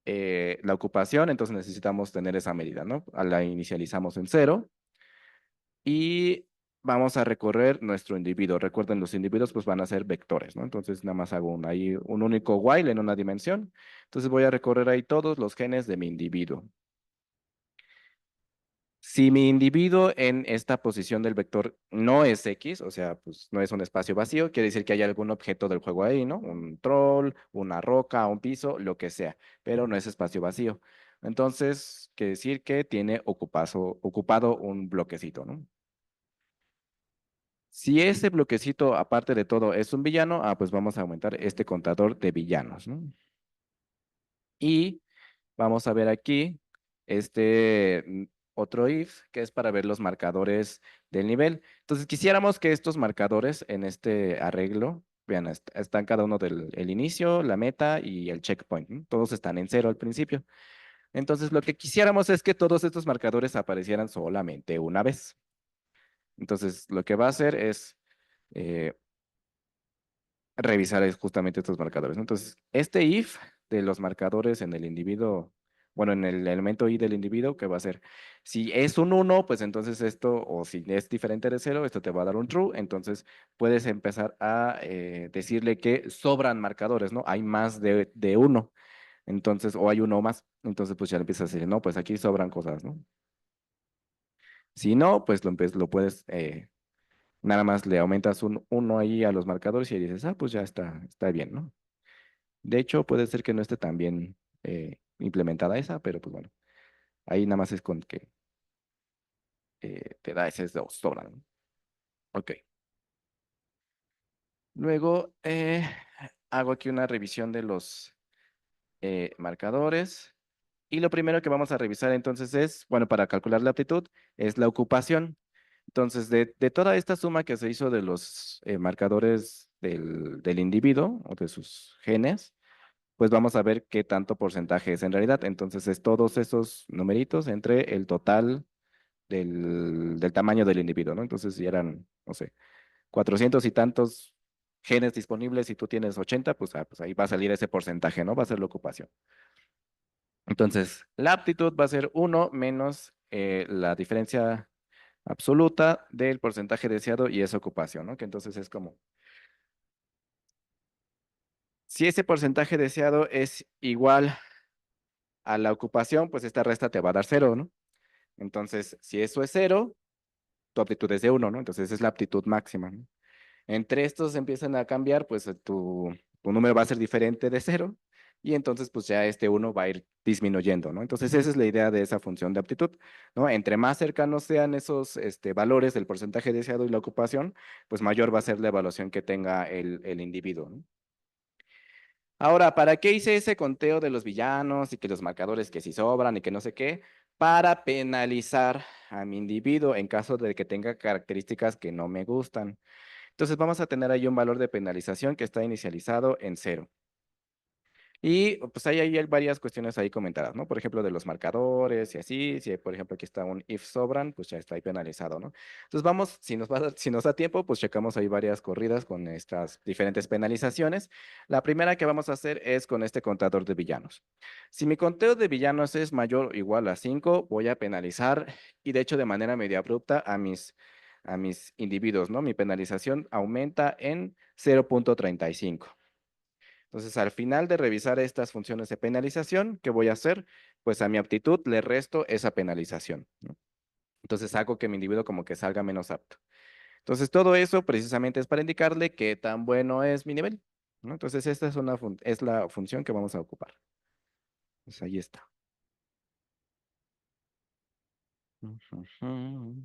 la ocupación, entonces necesitamos tener esa medida, ¿no? La inicializamos en cero y vamos a recorrer nuestro individuo. Recuerden, los individuos pues van a ser vectores, ¿no? Entonces nada más hago ahí un único while en una dimensión. Entonces voy a recorrer ahí todos los genes de mi individuo. Si mi individuo en esta posición del vector no es X, o sea, pues no es un espacio vacío, quiere decir que hay algún objeto del juego ahí, ¿no? Un troll, una roca, un piso, lo que sea, pero no es espacio vacío. Entonces, quiere decir que tiene ocupado un bloquecito, ¿no? Si ese bloquecito, aparte de todo, es un villano, pues vamos a aumentar este contador de villanos, ¿no? Y vamos a ver aquí otro if, que es para ver los marcadores del nivel. Entonces, quisiéramos que estos marcadores en este arreglo, vean, están cada uno del el inicio, la meta y el checkpoint, ¿no? Todos están en cero al principio. Entonces, lo que quisiéramos es que todos estos marcadores aparecieran solamente una vez. Entonces, lo que va a hacer es eh, revisar es justamente estos marcadores, ¿no? Entonces, este if de los marcadores en el individuo, bueno, en el elemento i del individuo, ¿qué va a ser? Si es un uno, pues entonces esto, o si es diferente de cero, esto te va a dar un true, entonces puedes empezar a decirle que sobran marcadores, ¿no? Hay más de uno, entonces, o hay uno más, entonces pues ya le empiezas a decir, no, pues aquí sobran cosas, ¿no? Si no, pues lo puedes nada más le aumentas un uno ahí a los marcadores y dices, pues ya está bien, ¿no? De hecho, puede ser que no esté tan bien implementada esa, pero pues bueno, ahí nada más es con que te da ese dos sobra, ¿no? Ok. Luego hago aquí una revisión de los marcadores. Y lo primero que vamos a revisar entonces es, bueno, para calcular la aptitud, es la ocupación. Entonces, de toda esta suma que se hizo de los marcadores del individuo o de sus genes, pues vamos a ver qué tanto porcentaje es en realidad. Entonces es todos esos numeritos entre el total del tamaño del individuo, ¿no? Entonces si eran, no sé, 400 y tantos genes disponibles y tú tienes 80, pues ahí va a salir ese porcentaje, ¿no? Va a ser la ocupación. Entonces, la aptitud va a ser uno menos la diferencia absoluta del porcentaje deseado y esa ocupación, ¿no? Que entonces es como, si ese porcentaje deseado es igual a la ocupación, pues esta resta te va a dar cero, ¿no? Entonces, si eso es cero, tu aptitud es de uno, ¿no? Entonces, esa es la aptitud máxima, ¿no? Entre estos empiezan a cambiar, pues tu número va a ser diferente de cero y entonces, pues ya este uno va a ir disminuyendo, ¿no? Entonces, esa es la idea de esa función de aptitud, ¿no? Entre más cercanos sean esos valores del porcentaje deseado y la ocupación, pues mayor va a ser la evaluación que tenga el individuo, ¿no? Ahora, ¿para qué hice ese conteo de los villanos y que los marcadores que si sobran y que no sé qué? Para penalizar a mi individuo en caso de que tenga características que no me gustan. Entonces vamos a tener ahí un valor de penalización que está inicializado en cero. Y pues hay varias cuestiones ahí comentadas, ¿no? Por ejemplo, de los marcadores y así, si por ejemplo aquí está un if sobran, pues ya está ahí penalizado, ¿no? Entonces vamos, si nos da tiempo, pues checamos ahí varias corridas con estas diferentes penalizaciones. La primera que vamos a hacer es con este contador de villanos. Si mi conteo de villanos es mayor o igual a 5, voy a penalizar y de hecho de manera medio abrupta a mis individuos, ¿no? Mi penalización aumenta en 0,35. Entonces, al final de revisar estas funciones de penalización, ¿qué voy a hacer? Pues a mi aptitud le resto esa penalización, ¿no? Entonces hago que mi individuo como que salga menos apto. Entonces, todo eso precisamente es para indicarle qué tan bueno es mi nivel, ¿no? Entonces, esta es la función que vamos a ocupar. Pues ahí está. Ujú.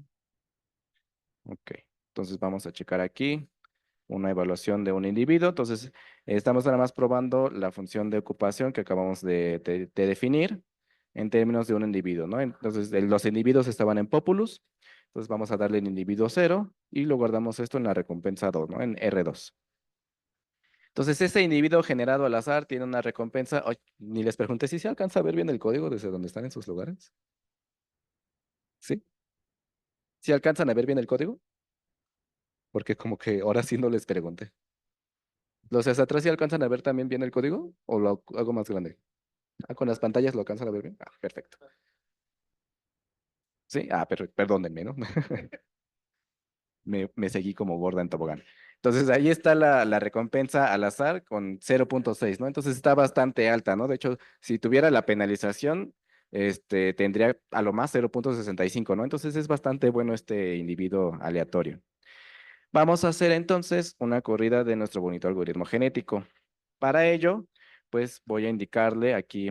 Ok, entonces vamos a checar aquí una evaluación de un individuo. Entonces, estamos nada más probando la función de ocupación que acabamos de definir en términos de un individuo, ¿no? Entonces, los individuos estaban en Populus. Entonces, vamos a darle el individuo 0 y lo guardamos esto en la recompensa 2, ¿no? En R2. Entonces, ese individuo generado al azar tiene una recompensa. Ay, ni les pregunté si se alcanza a ver bien el código desde donde están en sus lugares. ¿Sí? ¿Sí alcanzan a ver bien el código? Porque como que ahora sí no les pregunté. ¿Los de hasta atrás sí alcanzan a ver también bien el código? ¿O lo hago más grande? Ah, con las pantallas lo alcanzan a ver bien. Ah, perfecto. Sí, ah, perfecto. Perdónenme, ¿no? Me seguí como gorda en tobogán. Entonces ahí está la recompensa al azar con 0.6, ¿no? Entonces está bastante alta, ¿no? De hecho, si tuviera la penalización, tendría a lo más 0.65, ¿no? Entonces es bastante bueno este individuo aleatorio. Vamos a hacer entonces una corrida de nuestro bonito algoritmo genético. Para ello, pues voy a indicarle aquí.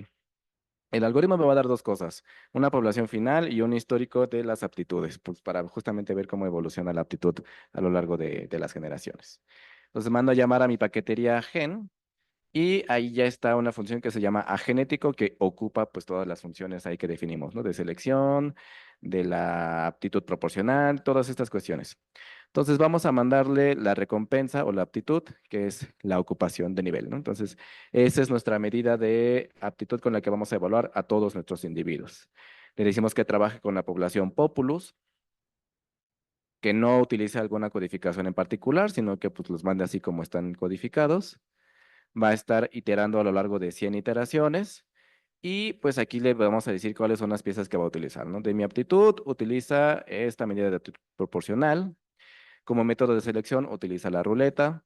El algoritmo me va a dar dos cosas, una población final y un histórico de las aptitudes, pues para justamente ver cómo evoluciona la aptitud a lo largo de las generaciones. Entonces mando a llamar a mi paquetería gen y ahí ya está una función que se llama agenético que ocupa pues todas las funciones ahí que definimos, ¿no? De selección, de la aptitud proporcional, todas estas cuestiones. Entonces vamos a mandarle la recompensa o la aptitud, que es la ocupación de nivel, ¿no? Entonces, esa es nuestra medida de aptitud con la que vamos a evaluar a todos nuestros individuos. Le decimos que trabaje con la población populus, que no utilice alguna codificación en particular, sino que pues los mande así como están codificados. Va a estar iterando a lo largo de 100 iteraciones. Y pues aquí le vamos a decir cuáles son las piezas que va a utilizar, ¿no? De mi aptitud, utiliza esta medida de aptitud proporcional. Como método de selección, utiliza la ruleta.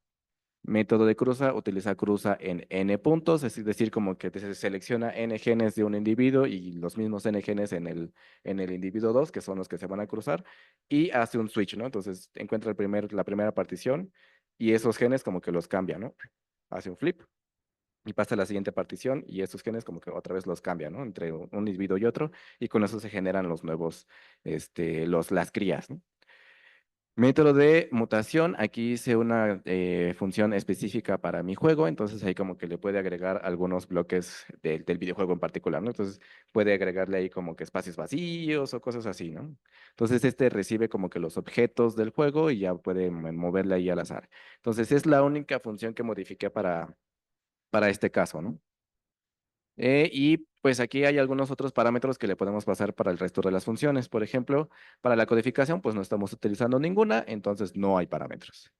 Método de cruza, utiliza cruza en n puntos, es decir, como que se selecciona n genes de un individuo y los mismos n genes en el individuo 2, que son los que se van a cruzar, y hace un switch, ¿no? Entonces encuentra la primera partición y esos genes como que los cambia, ¿no? Hace un flip y pasa a la siguiente partición y esos genes como que otra vez los cambia, ¿no? Entre un individuo y otro, y con eso se generan los nuevos, las crías, ¿no? Método de mutación, aquí hice una función específica para mi juego, entonces ahí como que le puede agregar algunos bloques del videojuego en particular, ¿no? Entonces puede agregarle ahí como que espacios vacíos o cosas así, ¿no? Entonces este recibe como que los objetos del juego y ya puede moverle ahí al azar. Entonces es la única función que modifiqué para este caso, ¿no? Y pues aquí hay algunos otros parámetros que le podemos pasar para el resto de las funciones. Por ejemplo, para la codificación, pues no estamos utilizando ninguna, entonces no hay parámetros.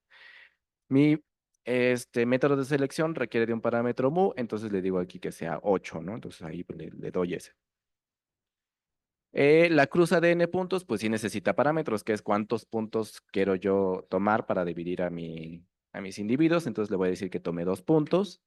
Mi método de selección requiere de un parámetro mu, entonces le digo aquí que sea 8, ¿no? Entonces ahí pues, le doy ese. La cruza de n puntos, pues sí necesita parámetros, que es cuántos puntos quiero yo tomar para dividir a mis individuos. Entonces le voy a decir que tome 2 puntos.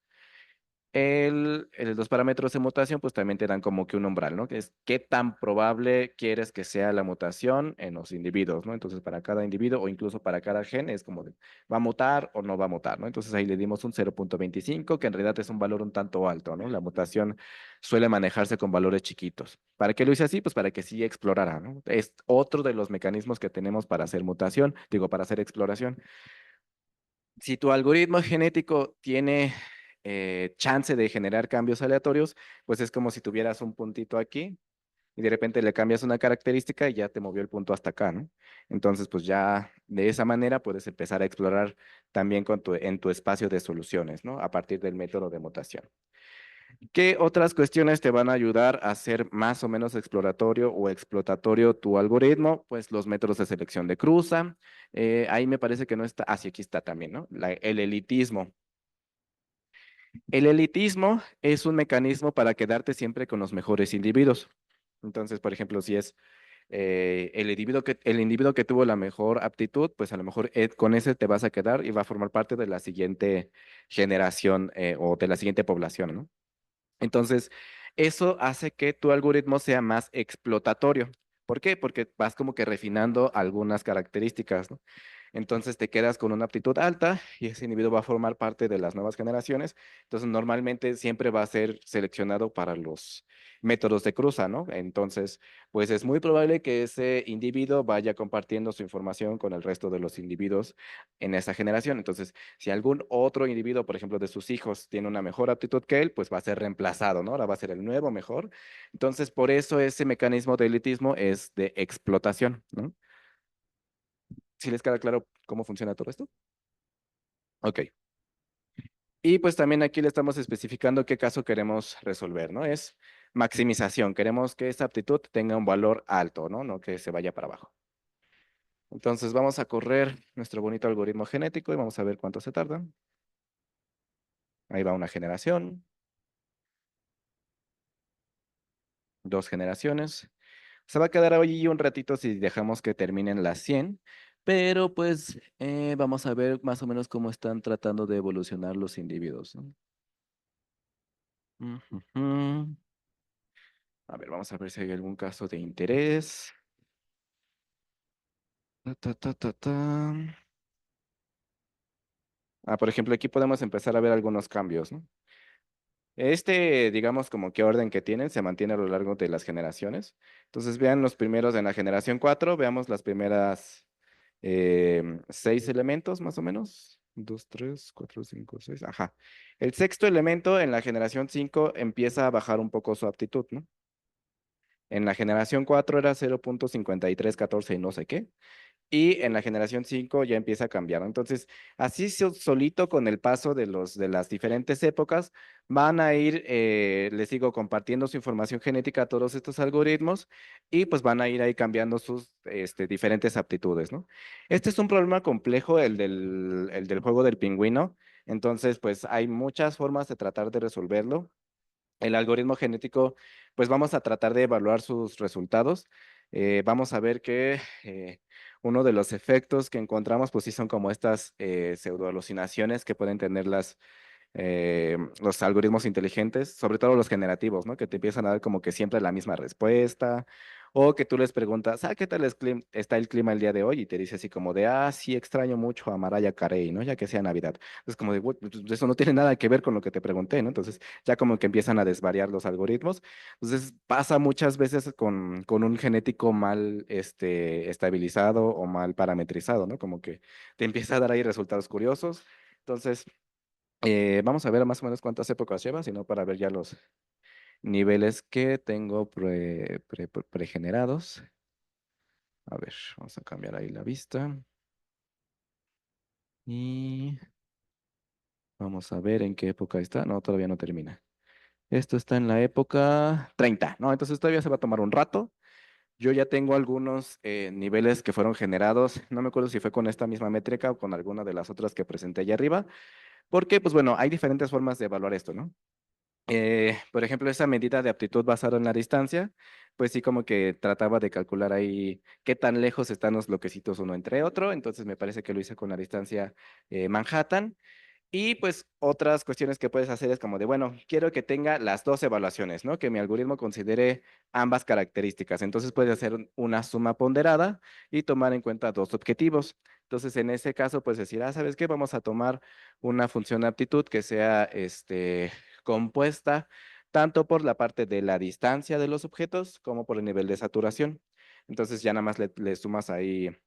Los parámetros de mutación pues también te dan como que un umbral, ¿no? Que es qué tan probable quieres que sea la mutación en los individuos, ¿no? Entonces para cada individuo o incluso para cada gen es como de, ¿va a mutar o no va a mutar, ¿no? Entonces ahí le dimos un 0.25, que en realidad es un valor un tanto alto, ¿no? La mutación suele manejarse con valores chiquitos. ¿Para qué lo hice así? Pues para que sí explorara, ¿no? Es otro de los mecanismos que tenemos para hacer mutación, digo, para hacer exploración. Si tu algoritmo genético tiene chance de generar cambios aleatorios, pues es como si tuvieras un puntito aquí y de repente le cambias una característica y ya te movió el punto hasta acá, ¿no? Entonces, pues ya de esa manera puedes empezar a explorar también en tu espacio de soluciones, ¿no? A partir del método de mutación. ¿Qué otras cuestiones te van a ayudar a hacer más o menos exploratorio o explotatorio tu algoritmo? Pues los métodos de selección de cruza. Ahí me parece que no está. Ah, sí, aquí está también, ¿no? El elitismo. El elitismo es un mecanismo para quedarte siempre con los mejores individuos. Entonces, por ejemplo, si es el individuo que tuvo la mejor aptitud, pues a lo mejor con ese te vas a quedar y va a formar parte de la siguiente generación o de la siguiente población, ¿no? Entonces, eso hace que tu algoritmo sea más explotatorio. ¿Por qué? Porque vas como que refinando algunas características, ¿no? Entonces te quedas con una aptitud alta y ese individuo va a formar parte de las nuevas generaciones. Entonces normalmente siempre va a ser seleccionado para los métodos de cruza, ¿no? Entonces, pues es muy probable que ese individuo vaya compartiendo su información con el resto de los individuos en esa generación. Entonces, si algún otro individuo, por ejemplo, de sus hijos, tiene una mejor aptitud que él, pues va a ser reemplazado, ¿no? Ahora va a ser el nuevo mejor. Entonces, por eso ese mecanismo de elitismo es de explotación, ¿no? ¿Sí les queda claro cómo funciona todo esto? Ok. Y pues también aquí le estamos especificando qué caso queremos resolver, ¿no? Es maximización. Queremos que esta aptitud tenga un valor alto, ¿no? No que se vaya para abajo. Entonces vamos a correr nuestro bonito algoritmo genético y vamos a ver cuánto se tarda. Ahí va una generación, dos generaciones. Se va a quedar ahí un ratito si dejamos que terminen las 100, pero pues vamos a ver más o menos cómo están tratando de evolucionar los individuos, ¿no? Ujujú. A ver, vamos a ver si hay algún caso de interés. Ta, ta, ta, ta, ta. Por ejemplo, aquí podemos empezar a ver algunos cambios, ¿no? Este, digamos, como qué orden que tienen, se mantiene a lo largo de las generaciones. Entonces, vean los primeros en la generación 4, veamos las primeras 6 elementos, más o menos. 2, 3, 4, 5, 6. Ajá. El sexto elemento en la generación 5 empieza a bajar un poco su aptitud, ¿no? En la generación 4 era 0,5314 y no sé qué. Y en la generación 5 ya empieza a cambiar, ¿no? Entonces, así solito con el paso de de las diferentes épocas, van a ir, les digo, compartiendo su información genética a todos estos algoritmos y pues van a ir ahí cambiando sus diferentes aptitudes, ¿no? Este es un problema complejo, el del juego del pingüino. Entonces, pues hay muchas formas de tratar de resolverlo. El algoritmo genético, pues vamos a tratar de evaluar sus resultados. Vamos a ver que uno de los efectos que encontramos, pues sí son como estas pseudoalucinaciones que pueden tener los algoritmos inteligentes, sobre todo los generativos, ¿no? Que te empiezan a dar como que siempre la misma respuesta, o que tú les preguntas, ¿qué tal está el clima el día de hoy? Y te dice así como de, sí, extraño mucho a Mariah Carey, ¿no? Ya que sea Navidad. Es como de, "Güey, pues, eso no tiene nada que ver con lo que te pregunté, ¿no? Entonces ya como que empiezan a desvariar los algoritmos. Entonces pasa muchas veces con un genético mal estabilizado o mal parametrizado, ¿no? Como que te empieza a dar ahí resultados curiosos. Entonces, vamos a ver más o menos cuántas épocas lleva, sino para ver ya los niveles que tengo pregenerados. A ver, vamos a cambiar ahí la vista. Y vamos a ver en qué época está. No, todavía no termina. Esto está en la época 30, ¿no? Entonces todavía se va a tomar un rato. Yo ya tengo algunos niveles que fueron generados. No me acuerdo si fue con esta misma métrica o con alguna de las otras que presenté allá arriba. Porque, pues bueno, hay diferentes formas de evaluar esto, ¿no? Por ejemplo, esa medida de aptitud basada en la distancia, pues sí como que trataba de calcular ahí qué tan lejos están los bloquecitos uno entre otro. Entonces me parece que lo hice con la distancia Manhattan. Y pues otras cuestiones que puedes hacer es como de, bueno, quiero que tenga las dos evaluaciones, ¿no? Que mi algoritmo considere ambas características. Entonces puedes hacer una suma ponderada y tomar en cuenta dos objetivos. Entonces en ese caso puedes decir, ¿sabes qué? Vamos a tomar una función de aptitud que sea compuesta tanto por la parte de la distancia de los objetos como por el nivel de saturación. Entonces ya nada más le sumas ahí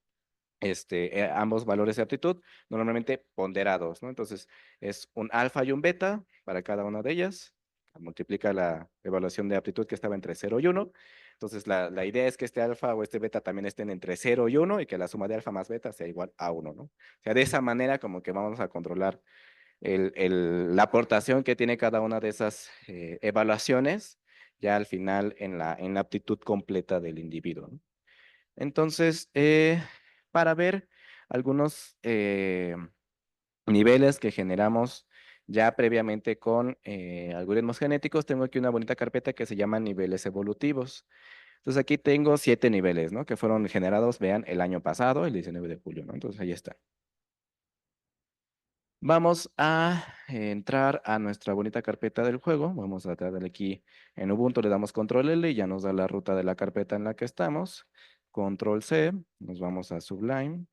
ambos valores de aptitud, normalmente ponderados, ¿no? Entonces, es un alfa y un beta para cada una de ellas. Multiplica la evaluación de aptitud que estaba entre 0 y 1. Entonces, la idea es que este alfa o este beta también estén entre 0 y 1 y que la suma de alfa más beta sea igual a 1, ¿no? O sea, de esa manera como que vamos a controlar la aportación que tiene cada una de esas evaluaciones ya al final en la aptitud completa del individuo, ¿no? Entonces, para ver algunos niveles que generamos ya previamente con algoritmos genéticos, tengo aquí una bonita carpeta que se llama niveles evolutivos. Entonces aquí tengo 7 niveles, ¿no? Que fueron generados, vean, el año pasado, el 19 de julio, ¿no? Entonces ahí está. Vamos a entrar a nuestra bonita carpeta del juego. Vamos a darle aquí en Ubuntu, le damos control L y ya nos da la ruta de la carpeta en la que estamos. Control C, nos vamos a Sublime.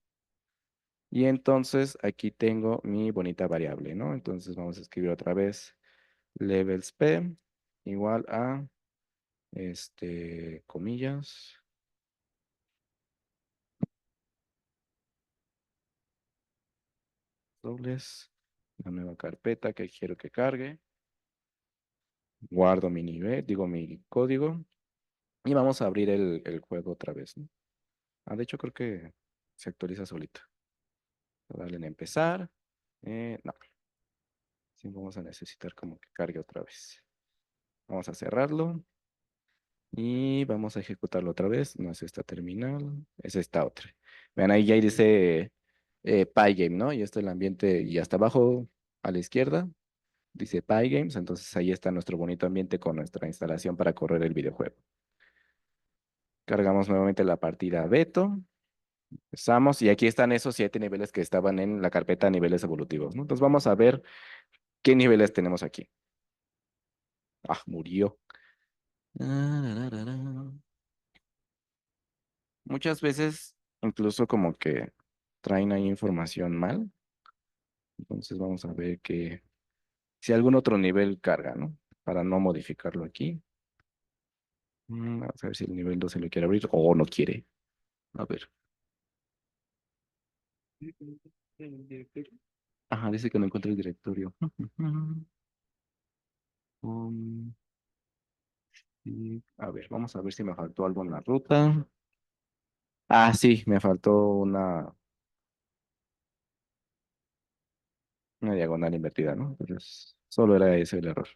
Y entonces aquí tengo mi bonita variable, ¿no? Entonces vamos a escribir otra vez levels p igual a, comillas, dobles, la nueva carpeta que quiero que cargue. Guardo mi nivel, digo mi código. Y vamos a abrir el juego otra vez, ¿no? Ah, de hecho creo que se actualiza solito. Dale en empezar. No, sí vamos a necesitar como que cargue otra vez. Vamos a cerrarlo y vamos a ejecutarlo otra vez. No es esta terminal, es esta otra. Vean, ahí ya dice Pygame, ¿no? Y esto es el ambiente y hasta abajo a la izquierda dice Pygames. Entonces ahí está nuestro bonito ambiente con nuestra instalación para correr el videojuego. Cargamos nuevamente la partida Beto. Empezamos y aquí están esos 7 niveles que estaban en la carpeta niveles evolutivos, ¿no? Entonces vamos a ver qué niveles tenemos aquí. Ah, murió. Muchas veces incluso como que traen ahí información mal. Entonces vamos a ver que si algún otro nivel carga, ¿no? Para no modificarlo aquí. Vamos a ver si el nivel 2 se lo quiere abrir o no quiere. A ver. Ajá, dice que no encuentra el directorio. Um, a ver, vamos a ver si me faltó algo en la ruta. Ah, sí, me faltó una diagonal invertida, ¿no? Entonces, solo era ese el error.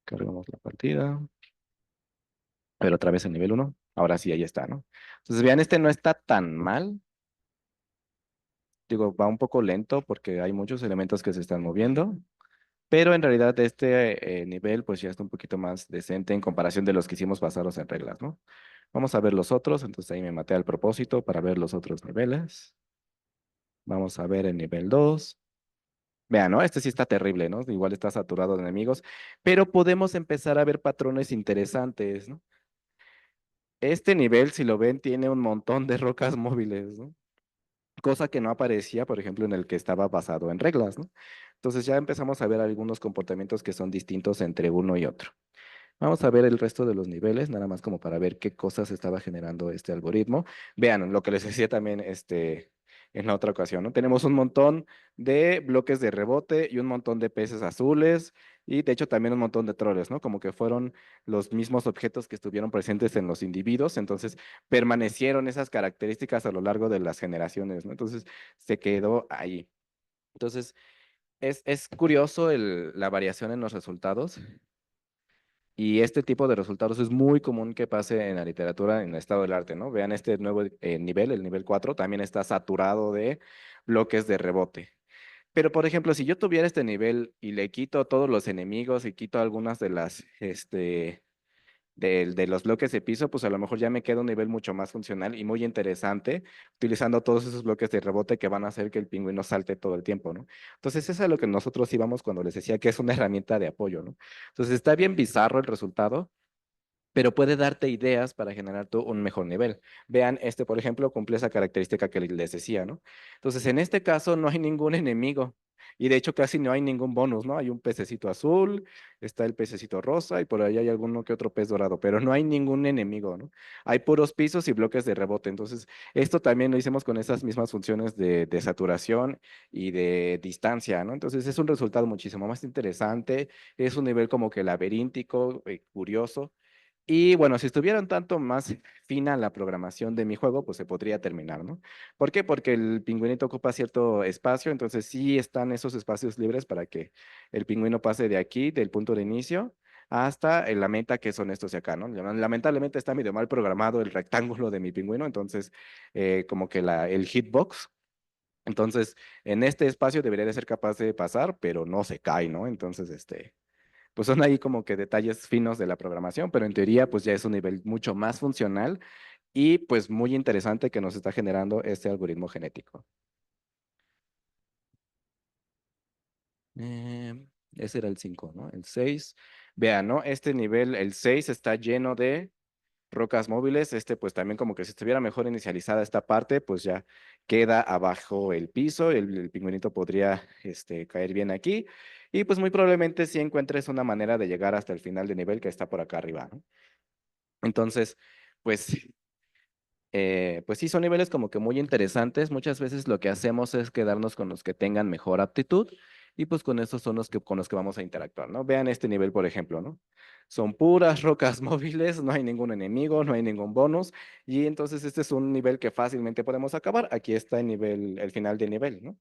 Cargamos la partida. Pero otra vez el nivel 1. Ahora sí, ahí está, ¿no? Entonces, vean, este no está tan mal. Digo, va un poco lento porque hay muchos elementos que se están moviendo. Pero en realidad este nivel pues ya está un poquito más decente en comparación de los que hicimos basados en reglas, ¿no? Vamos a ver los otros. Entonces ahí me maté al propósito para ver los otros niveles. Vamos a ver el nivel 2. Vean, ¿no? Este sí está terrible, ¿no? Igual está saturado de enemigos, pero podemos empezar a ver patrones interesantes, ¿no? Este nivel, si lo ven, tiene un montón de rocas móviles, ¿no? Cosa que no aparecía, por ejemplo, en el que estaba basado en reglas, ¿no? Entonces ya empezamos a ver algunos comportamientos que son distintos entre uno y otro. Vamos a ver el resto de los niveles, nada más como para ver qué cosas estaba generando este algoritmo. Vean lo que les decía también en la otra ocasión, ¿no? Tenemos un montón de bloques de rebote y un montón de peces azules y de hecho también un montón de troles, ¿no? Como que fueron los mismos objetos que estuvieron presentes en los individuos, entonces permanecieron esas características a lo largo de las generaciones, ¿no? Entonces se quedó ahí. Entonces es curioso la variación en los resultados. Y este tipo de resultados es muy común que pase en la literatura, en el estado del arte, ¿no? Vean este nuevo nivel, el nivel 4 también está saturado de bloques de rebote. Pero, por ejemplo, si yo tuviera este nivel y le quito todos los enemigos y quito algunas de de los bloques de piso, pues a lo mejor ya me queda un nivel mucho más funcional y muy interesante, utilizando todos esos bloques de rebote que van a hacer que el pingüino salte todo el tiempo, ¿no? Entonces, eso es a lo que nosotros íbamos cuando les decía que es una herramienta de apoyo, ¿no? Entonces, está bien bizarro el resultado, pero puede darte ideas para generar tú un mejor nivel. Vean, este, por ejemplo, cumple esa característica que les decía, ¿no? Entonces, en este caso no hay ningún enemigo y de hecho casi no hay ningún bonus, ¿no? Hay un pececito azul, está el pececito rosa y por ahí hay alguno que otro pez dorado, pero no hay ningún enemigo, ¿no? Hay puros pisos y bloques de rebote. Entonces, esto también lo hicimos con esas mismas funciones de saturación y de distancia, ¿no? Entonces, es un resultado muchísimo más interesante, es un nivel como que laberíntico, curioso. Y bueno, si estuviera un tanto más fina la programación de mi juego, pues se podría terminar, ¿no? ¿Por qué? Porque el pingüinito ocupa cierto espacio, entonces sí están esos espacios libres para que el pingüino pase de aquí, del punto de inicio, hasta la meta, que son estos de acá, ¿no? Lamentablemente está medio mal programado el rectángulo de mi pingüino, entonces como que el hitbox. Entonces, en este espacio debería de ser capaz de pasar, pero no se cae, ¿no? Entonces, pues son ahí como que detalles finos de la programación, pero en teoría pues ya es un nivel mucho más funcional y pues muy interesante que nos está generando este algoritmo genético. Ese era el 5, ¿no? El 6. Vean, ¿no? Este nivel, el 6 está lleno de rocas móviles, pues también como que si estuviera mejor inicializada esta parte, pues ya queda abajo el piso, el pingüinito podría caer bien aquí y pues muy probablemente si encuentres una manera de llegar hasta el final de nivel que está por acá arriba, ¿no? Entonces, pues pues sí, son niveles como que muy interesantes. Muchas veces lo que hacemos es quedarnos con los que tengan mejor aptitud y pues con esos son los que con los que vamos a interactuar, ¿no? Vean este nivel, por ejemplo, ¿no? Son puras rocas móviles, no hay ningún enemigo, no hay ningún bonus y entonces este es un nivel que fácilmente podemos acabar. Aquí está el nivel, el final del nivel, ¿no?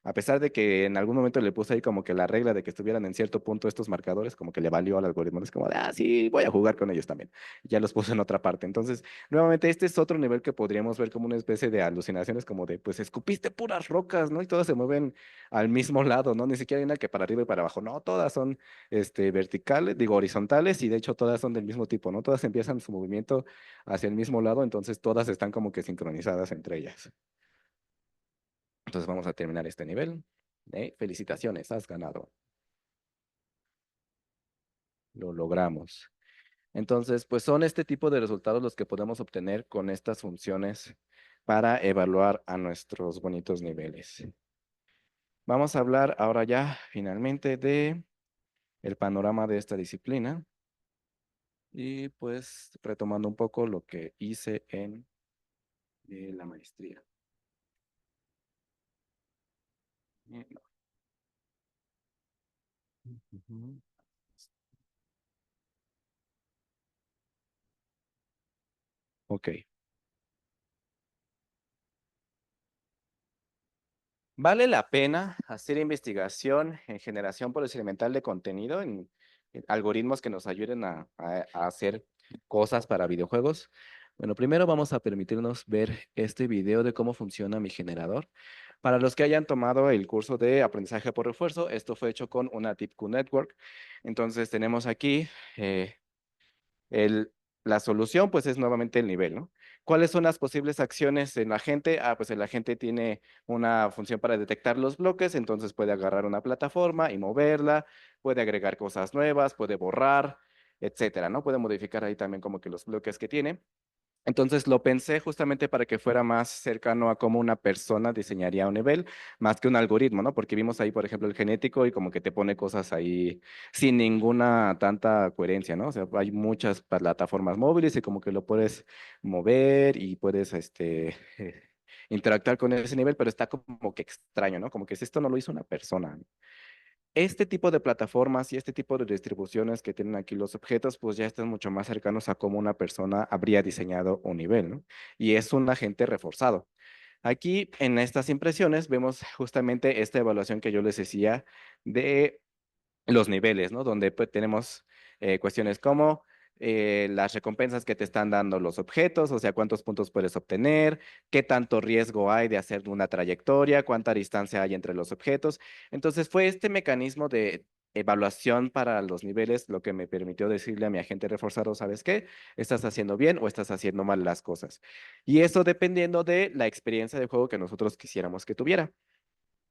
A pesar de que en algún momento le puse ahí como que la regla de que estuvieran en cierto punto estos marcadores, como que le valió al algoritmo. Es como de, ah, sí, voy a jugar con ellos también. Ya los puse en otra parte. Entonces, nuevamente, este es otro nivel que podríamos ver como una especie de alucinaciones, como de, pues escupiste puras rocas, ¿no? Y todas se mueven al mismo lado, ¿no? Ni siquiera hay una que para arriba y para abajo. No, todas son verticales, digo, horizontales, y de hecho todas son del mismo tipo, ¿no? Todas empiezan su movimiento hacia el mismo lado, entonces todas están como que sincronizadas entre ellas. Entonces vamos a terminar este nivel. Felicitaciones, has ganado. Lo logramos. Entonces, pues son este tipo de resultados los que podemos obtener con estas funciones para evaluar a nuestros bonitos niveles. Vamos a hablar ahora ya finalmente de el panorama de esta disciplina y pues retomando un poco lo que hice en la maestría. No. Ujú. Ok. ¿Vale la pena hacer investigación en generación procedimental de contenido, en algoritmos que nos ayuden a hacer cosas para videojuegos? Bueno, primero vamos a permitirnos ver este video de cómo funciona mi generador. Para los que hayan tomado el curso de aprendizaje por refuerzo, esto fue hecho con una TIPQ Network. Entonces tenemos aquí eh, el, la solución pues es nuevamente el nivel, ¿no? ¿Cuáles son las posibles acciones en la gente? Ah, pues el agente tiene una función para detectar los bloques, entonces puede agarrar una plataforma y moverla, puede agregar cosas nuevas, puede borrar, etcétera, ¿no? Puede modificar ahí también como que los bloques que tiene. Entonces lo pensé justamente para que fuera más cercano a cómo una persona diseñaría un nivel, más que un algoritmo, ¿no? Porque vimos ahí, por ejemplo, el genético y como que te pone cosas ahí sin ninguna tanta coherencia, ¿no? O sea, hay muchas plataformas móviles y como que lo puedes mover y puedes, interactuar con ese nivel, pero está como que extraño, ¿no? Como que si esto no lo hizo una persona. Este tipo de plataformas y este tipo de distribuciones que tienen aquí los objetos, pues ya están mucho más cercanos a cómo una persona habría diseñado un nivel, ¿no? Y es un agente reforzado. Aquí en estas impresiones vemos justamente esta evaluación que yo les decía de los niveles, ¿no? Donde pues, tenemos cuestiones como las recompensas que te están dando los objetos, o sea, cuántos puntos puedes obtener, qué tanto riesgo hay de hacer una trayectoria, cuánta distancia hay entre los objetos. Entonces, fue este mecanismo de evaluación para los niveles lo que me permitió decirle a mi agente reforzado, ¿sabes qué? Estás haciendo bien o estás haciendo mal las cosas. Y eso dependiendo de la experiencia de juego que nosotros quisiéramos que tuviera.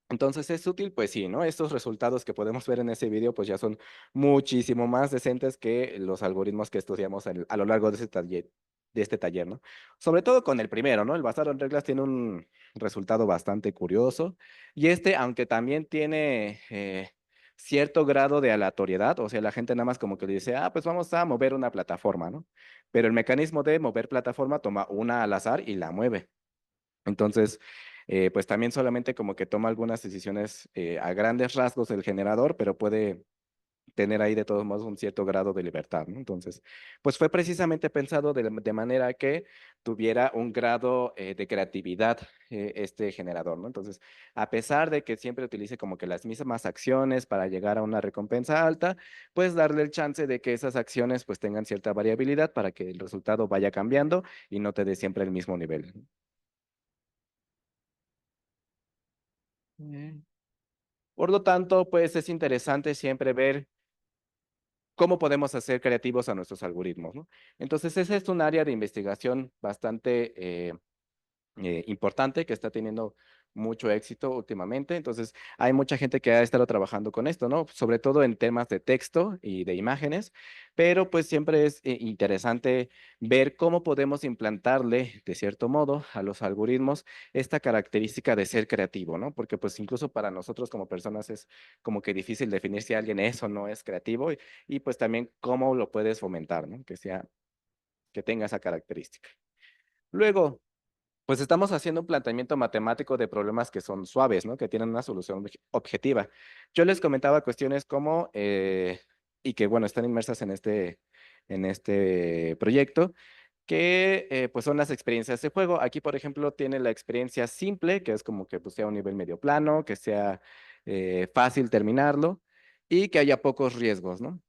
Entonces es útil, pues sí, ¿no? Estos resultados que podemos ver en ese video, pues ya son muchísimo más decentes que los algoritmos que estudiamos a lo largo de este taller, ¿no? Sobre todo con el primero, ¿no? El basado en reglas tiene un resultado bastante curioso y aunque también tiene cierto grado de aleatoriedad, o sea, la gente nada más como que le dice, ah, pues vamos a mover una plataforma, ¿no? Pero el mecanismo de mover plataforma toma una al azar y la mueve. Entonces, pues también solamente como que toma algunas decisiones a grandes rasgos el generador, pero puede tener ahí de todos modos un cierto grado de libertad, ¿no? Entonces, pues fue precisamente pensado de manera que tuviera un grado de creatividad este generador, ¿no? Entonces, a pesar de que siempre utilice como que las mismas acciones para llegar a una recompensa alta, pues darle el chance de que esas acciones pues tengan cierta variabilidad para que el resultado vaya cambiando y no te dé siempre el mismo nivel. Mm. Por lo tanto, pues es interesante siempre ver cómo podemos hacer creativos a nuestros algoritmos, ¿no? Entonces, ese es un área de investigación bastante importante que está teniendo mucho éxito últimamente. Entonces, hay mucha gente que ha estado trabajando con esto, ¿no? Sobre todo en temas de texto y de imágenes, pero pues siempre es interesante ver cómo podemos implantarle, de cierto modo, a los algoritmos esta característica de ser creativo, ¿no? Porque pues incluso para nosotros como personas es como que difícil definir si alguien es o no es creativo y pues también cómo lo puedes fomentar, ¿no? Que sea, que tenga esa característica. Luego, pues estamos haciendo un planteamiento matemático de problemas que son suaves, ¿no? Que tienen una solución objetiva. Yo les comentaba cuestiones como, y que bueno, están inmersas en este proyecto, que pues son las experiencias de juego. Aquí, por ejemplo, tiene la experiencia simple, que es como que pues, sea un nivel medio plano, que sea fácil terminarlo y que haya pocos riesgos, ¿no?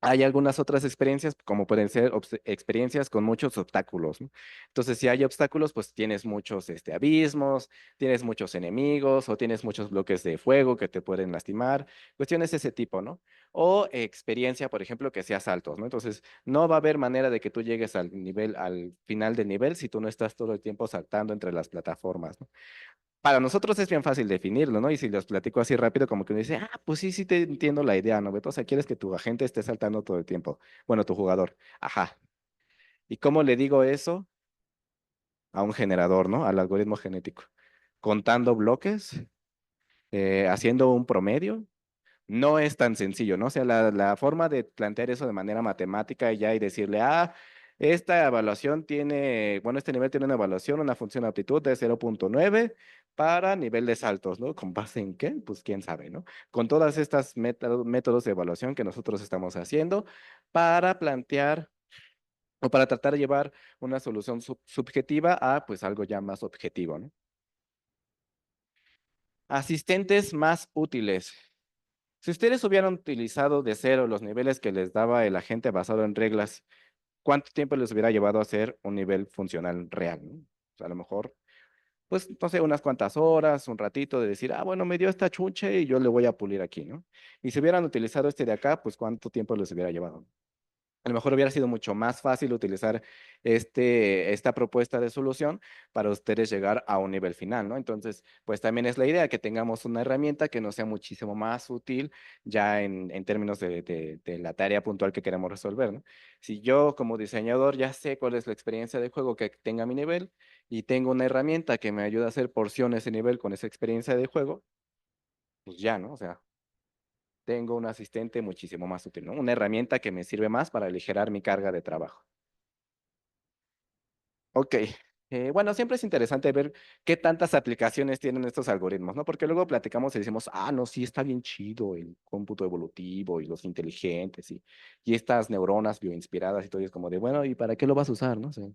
Hay algunas otras experiencias, como pueden ser experiencias con muchos obstáculos, ¿no? Entonces, si hay obstáculos, pues tienes muchos abismos, tienes muchos enemigos o tienes muchos bloques de fuego que te pueden lastimar, cuestiones de ese tipo, ¿no? O experiencia, por ejemplo, que sea saltos, ¿no? Entonces, no va a haber manera de que tú llegues al nivel, al final del nivel si tú no estás todo el tiempo saltando entre las plataformas, ¿no? Para nosotros es bien fácil definirlo, ¿no? Y si los platico así rápido, como que uno dice, ah, pues sí, sí te entiendo la idea, ¿no, Beto? O sea, quieres que tu agente esté saltando todo el tiempo. Bueno, tu jugador. Ajá. ¿Y cómo le digo eso a un generador, ¿no? Al algoritmo genético? Contando bloques, haciendo un promedio. No es tan sencillo, ¿no? O sea, la forma de plantear eso de manera matemática ya y decirle, ah, esta evaluación tiene, bueno, este nivel tiene una evaluación, una función de aptitud de 0,9 para nivel de saltos, ¿no? ¿Con base en qué? Pues quién sabe, ¿no? Con todas estas métodos de evaluación que nosotros estamos haciendo para plantear o para tratar de llevar una solución subjetiva a pues algo ya más objetivo, ¿no? Asistentes más útiles. Si ustedes hubieran utilizado de cero los niveles que les daba el agente basado en reglas, ¿cuánto tiempo les hubiera llevado a hacer un nivel funcional real, ¿no? O sea, a lo mejor, pues, no sé, unas cuantas horas, un ratito de decir, ah, bueno, me dio esta chunche y yo le voy a pulir aquí, ¿no? Y si hubieran utilizado este de acá, pues, ¿cuánto tiempo les hubiera llevado? A lo mejor hubiera sido mucho más fácil utilizar esta propuesta de solución para ustedes llegar a un nivel final, ¿no? Entonces, pues también es la idea que tengamos una herramienta que nos sea muchísimo más útil ya en términos de la tarea puntual que queremos resolver, ¿no? Si yo como diseñador ya sé cuál es la experiencia de juego que tenga mi nivel y tengo una herramienta que me ayuda a hacer porciones de ese nivel con esa experiencia de juego, pues ya, ¿no? O sea, tengo un asistente muchísimo más útil, ¿no? Una herramienta que me sirve más para aligerar mi carga de trabajo. Ok. Bueno, siempre es interesante ver qué tantas aplicaciones tienen estos algoritmos, ¿no? Porque luego platicamos y decimos, ah, no, sí, está bien chido el cómputo evolutivo y los inteligentes y estas neuronas bioinspiradas y todo, y es como de, bueno, ¿y para qué lo vas a usar, no? O sea,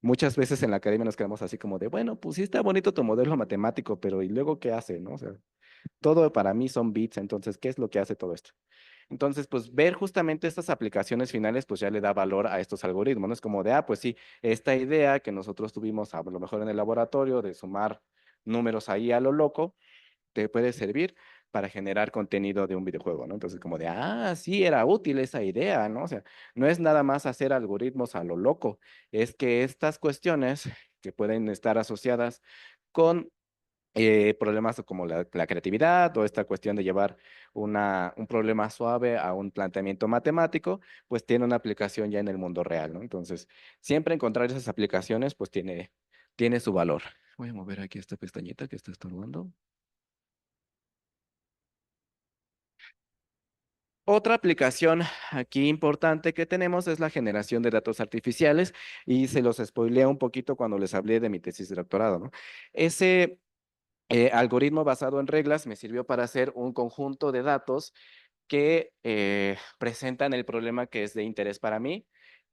muchas veces en la academia nos quedamos así como de, bueno, pues sí está bonito tu modelo matemático, pero ¿y luego qué hace, no? O sea, todo para mí son bits, entonces, ¿qué es lo que hace todo esto? Entonces, pues ver justamente estas aplicaciones finales, pues ya le da valor a estos algoritmos, ¿no? Es como de, ah, pues sí, esta idea que nosotros tuvimos a lo mejor en el laboratorio de sumar números ahí a lo loco, te puede servir para generar contenido de un videojuego, ¿no? Entonces, como de, ah, sí, era útil esa idea, ¿no? O sea, no es nada más hacer algoritmos a lo loco, es que estas cuestiones que pueden estar asociadas con problemas como la creatividad o esta cuestión de llevar un problema suave a un planteamiento matemático, pues tiene una aplicación ya en el mundo real, ¿no? Entonces, siempre encontrar esas aplicaciones, pues tiene su valor. Voy a mover aquí esta pestañita que está estorbando. Otra aplicación aquí importante que tenemos es la generación de datos artificiales y se los spoileé un poquito cuando les hablé de mi tesis de doctorado, ¿no? Ese algoritmo basado en reglas me sirvió para hacer un conjunto de datos que presentan el problema que es de interés para mí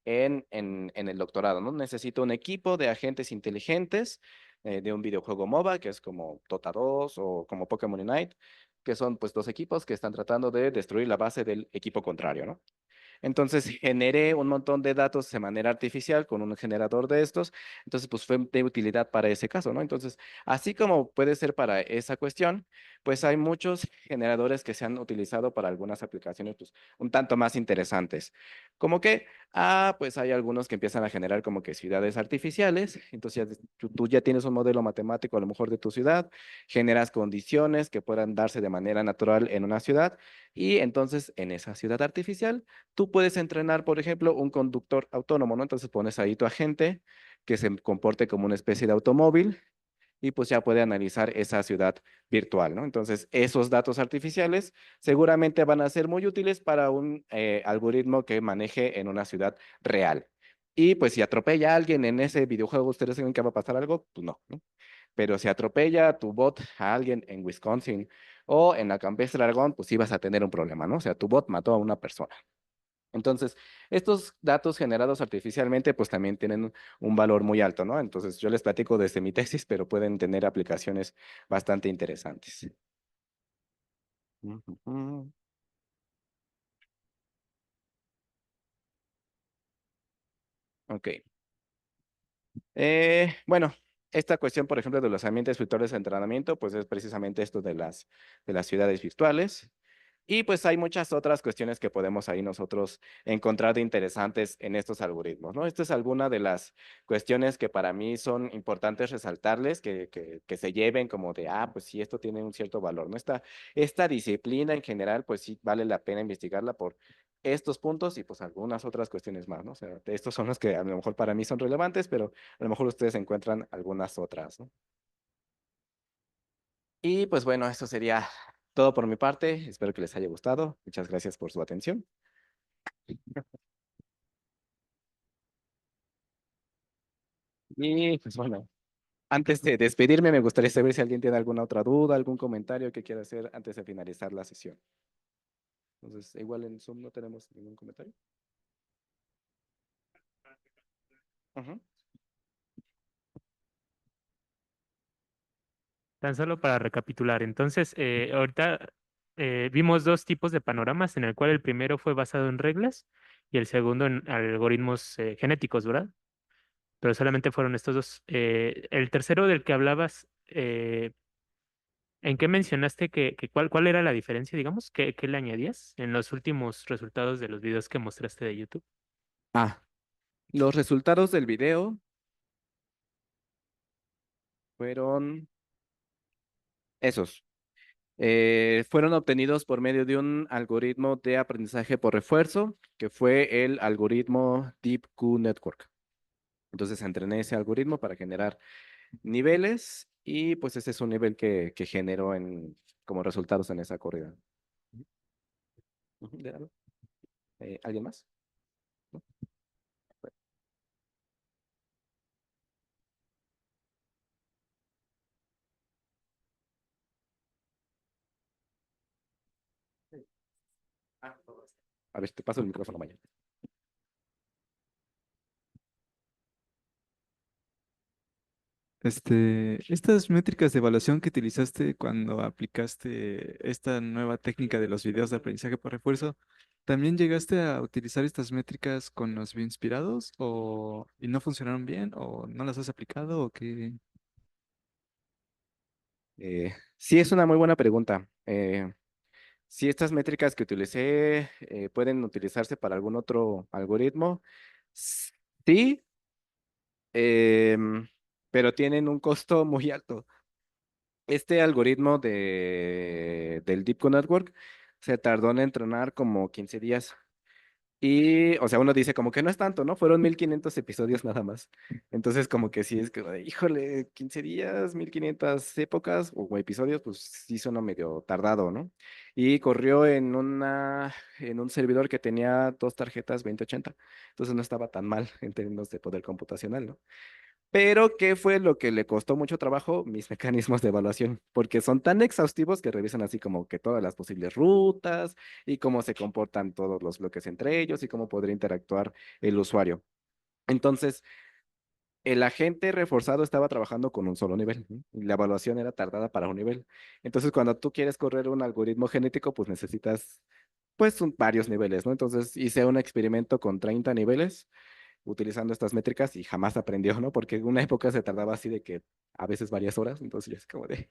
en el doctorado, ¿no? Necesito un equipo de agentes inteligentes de un videojuego MOBA, que es como Dota 2 o como Pokémon Unite, que son pues dos equipos que están tratando de destruir la base del equipo contrario, ¿no? Entonces generé un montón de datos de manera artificial con un generador de estos. Entonces, pues fue de utilidad para ese caso, ¿no? Entonces, así como puede ser para esa cuestión, pues hay muchos generadores que se han utilizado para algunas aplicaciones, pues un tanto más interesantes. ¿Cómo que? Pues hay algunos que empiezan a generar como que ciudades artificiales. Entonces tú ya tienes un modelo matemático a lo mejor de tu ciudad, generas condiciones que puedan darse de manera natural en una ciudad y entonces en esa ciudad artificial tú puedes entrenar, por ejemplo, un conductor autónomo, ¿no? Entonces pones ahí tu agente que se comporte como una especie de automóvil y pues ya puede analizar esa ciudad virtual, ¿no? Entonces, esos datos artificiales seguramente van a ser muy útiles para un algoritmo que maneje en una ciudad real. Y pues si atropella a alguien en ese videojuego, ¿ustedes creen que va a pasar algo? Pues no, ¿no? Pero si atropella tu bot a alguien en Wisconsin o en la Campestre Aragón, pues sí vas a tener un problema, ¿no? O sea, tu bot mató a una persona. Entonces, estos datos generados artificialmente, pues también tienen un valor muy alto, ¿no? Entonces, yo les platico desde mi tesis, pero pueden tener aplicaciones bastante interesantes. Ujú. Ok. Bueno, esta cuestión, por ejemplo, de los ambientes virtuales de entrenamiento, pues es precisamente esto de las ciudades virtuales. Y pues hay muchas otras cuestiones que podemos ahí nosotros encontrar de interesantes en estos algoritmos, ¿no? Esta es alguna de las cuestiones que para mí son importantes resaltarles, que se lleven como de, pues sí, esto tiene un cierto valor, ¿no? Esta disciplina en general, pues sí, vale la pena investigarla por estos puntos y pues algunas otras cuestiones más, ¿no? O sea, estos son los que a lo mejor para mí son relevantes, pero a lo mejor ustedes encuentran algunas otras, ¿no? Y pues bueno, eso sería todo por mi parte. Espero que les haya gustado. Muchas gracias por su atención. Y pues bueno, antes de despedirme, me gustaría saber si alguien tiene alguna otra duda, algún comentario que quiera hacer antes de finalizar la sesión. Entonces, igual en Zoom no tenemos ningún comentario. Ujú. Tan solo para recapitular, entonces, ahorita vimos dos tipos de panoramas, en el cual el primero fue basado en reglas y el segundo en algoritmos genéticos, ¿verdad? Pero solamente fueron estos dos. El tercero del que hablabas, ¿en qué mencionaste cuál era la diferencia, digamos? ¿Qué le añadías en los últimos resultados de los videos que mostraste de YouTube? Ah, los resultados del video fueron esos. Fueron obtenidos por medio de un algoritmo de aprendizaje por refuerzo, que fue el algoritmo DeepQ Network. Entonces entrené ese algoritmo para generar niveles y pues ese es un nivel que generó como resultados en esa corrida. Ujú, ¿de algo? ¿Alguien más? ¿No? Sí. A ver, te paso el micrófono mañana. Estas métricas de evaluación que utilizaste cuando aplicaste esta nueva técnica de los videos de aprendizaje por refuerzo, ¿también llegaste a utilizar estas métricas con los bioinspirados o y no funcionaron bien o no las has aplicado o qué? Sí, es una muy buena pregunta. Si estas métricas que utilicé pueden utilizarse para algún otro algoritmo, sí, pero tienen un costo muy alto. Este algoritmo del Deep Network se tardó en entrenar como 15 días. Y, o sea, uno dice como que no es tanto, ¿no? Fueron 1500 episodios nada más. Entonces, como que sí es que, híjole, 15 días, 1500 épocas o episodios, pues sí suena medio tardado, ¿no? Y corrió en un servidor que tenía dos tarjetas 2080. Entonces no estaba tan mal en términos de poder computacional, ¿no? Pero, ¿qué fue lo que le costó mucho trabajo? Mis mecanismos de evaluación, porque son tan exhaustivos que revisan así como que todas las posibles rutas y cómo se comportan todos los bloques entre ellos y cómo podría interactuar el usuario. Entonces, el agente reforzado estaba trabajando con un solo nivel, ¿no? Y la evaluación era tardada para un nivel. Entonces, cuando tú quieres correr un algoritmo genético, pues necesitas, pues, varios niveles, ¿no? Entonces, hice un experimento con 30 niveles utilizando estas métricas y jamás aprendió, ¿no? Porque en una época se tardaba así de que a veces varias horas, entonces ya es como de,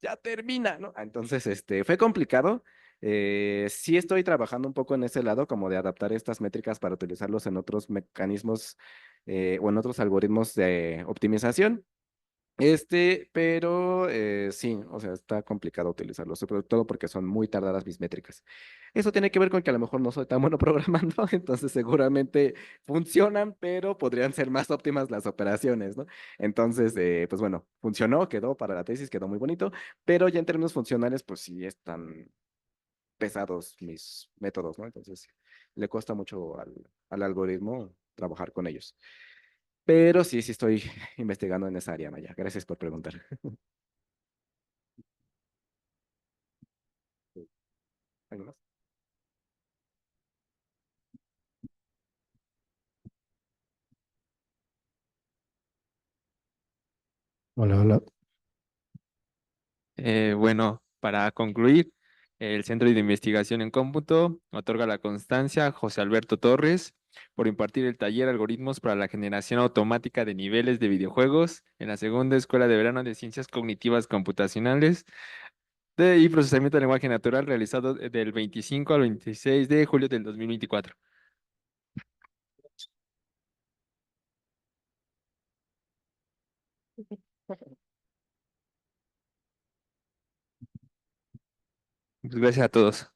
ya termina, ¿no? Entonces, fue complicado. Sí estoy trabajando un poco en ese lado, como de adaptar estas métricas para utilizarlos en otros mecanismos o en otros algoritmos de optimización. Pero sí, o sea, está complicado utilizarlo, sobre todo porque son muy tardadas mis métricas. Eso tiene que ver con que a lo mejor no soy tan bueno programando, entonces seguramente funcionan, pero podrían ser más óptimas las operaciones, ¿no? Entonces, pues bueno, funcionó, quedó para la tesis, quedó muy bonito, pero ya en términos funcionales, pues sí están pesados mis métodos, ¿no? Entonces, le cuesta mucho al algoritmo trabajar con ellos. Pero sí, sí estoy investigando en esa área, Maya. Gracias por preguntar. ¿Algo más? Hola, hola. Bueno, para concluir, el Centro de Investigación en Cómputo otorga la constancia a José Alberto Torres por impartir el taller Algoritmos para la Generación Automática de Niveles de Videojuegos en la Segunda Escuela de Verano de Ciencias Cognitivas Computacionales y Procesamiento de Lenguaje Natural realizado del 25 al 26 de julio del 2024. Pues gracias a todos.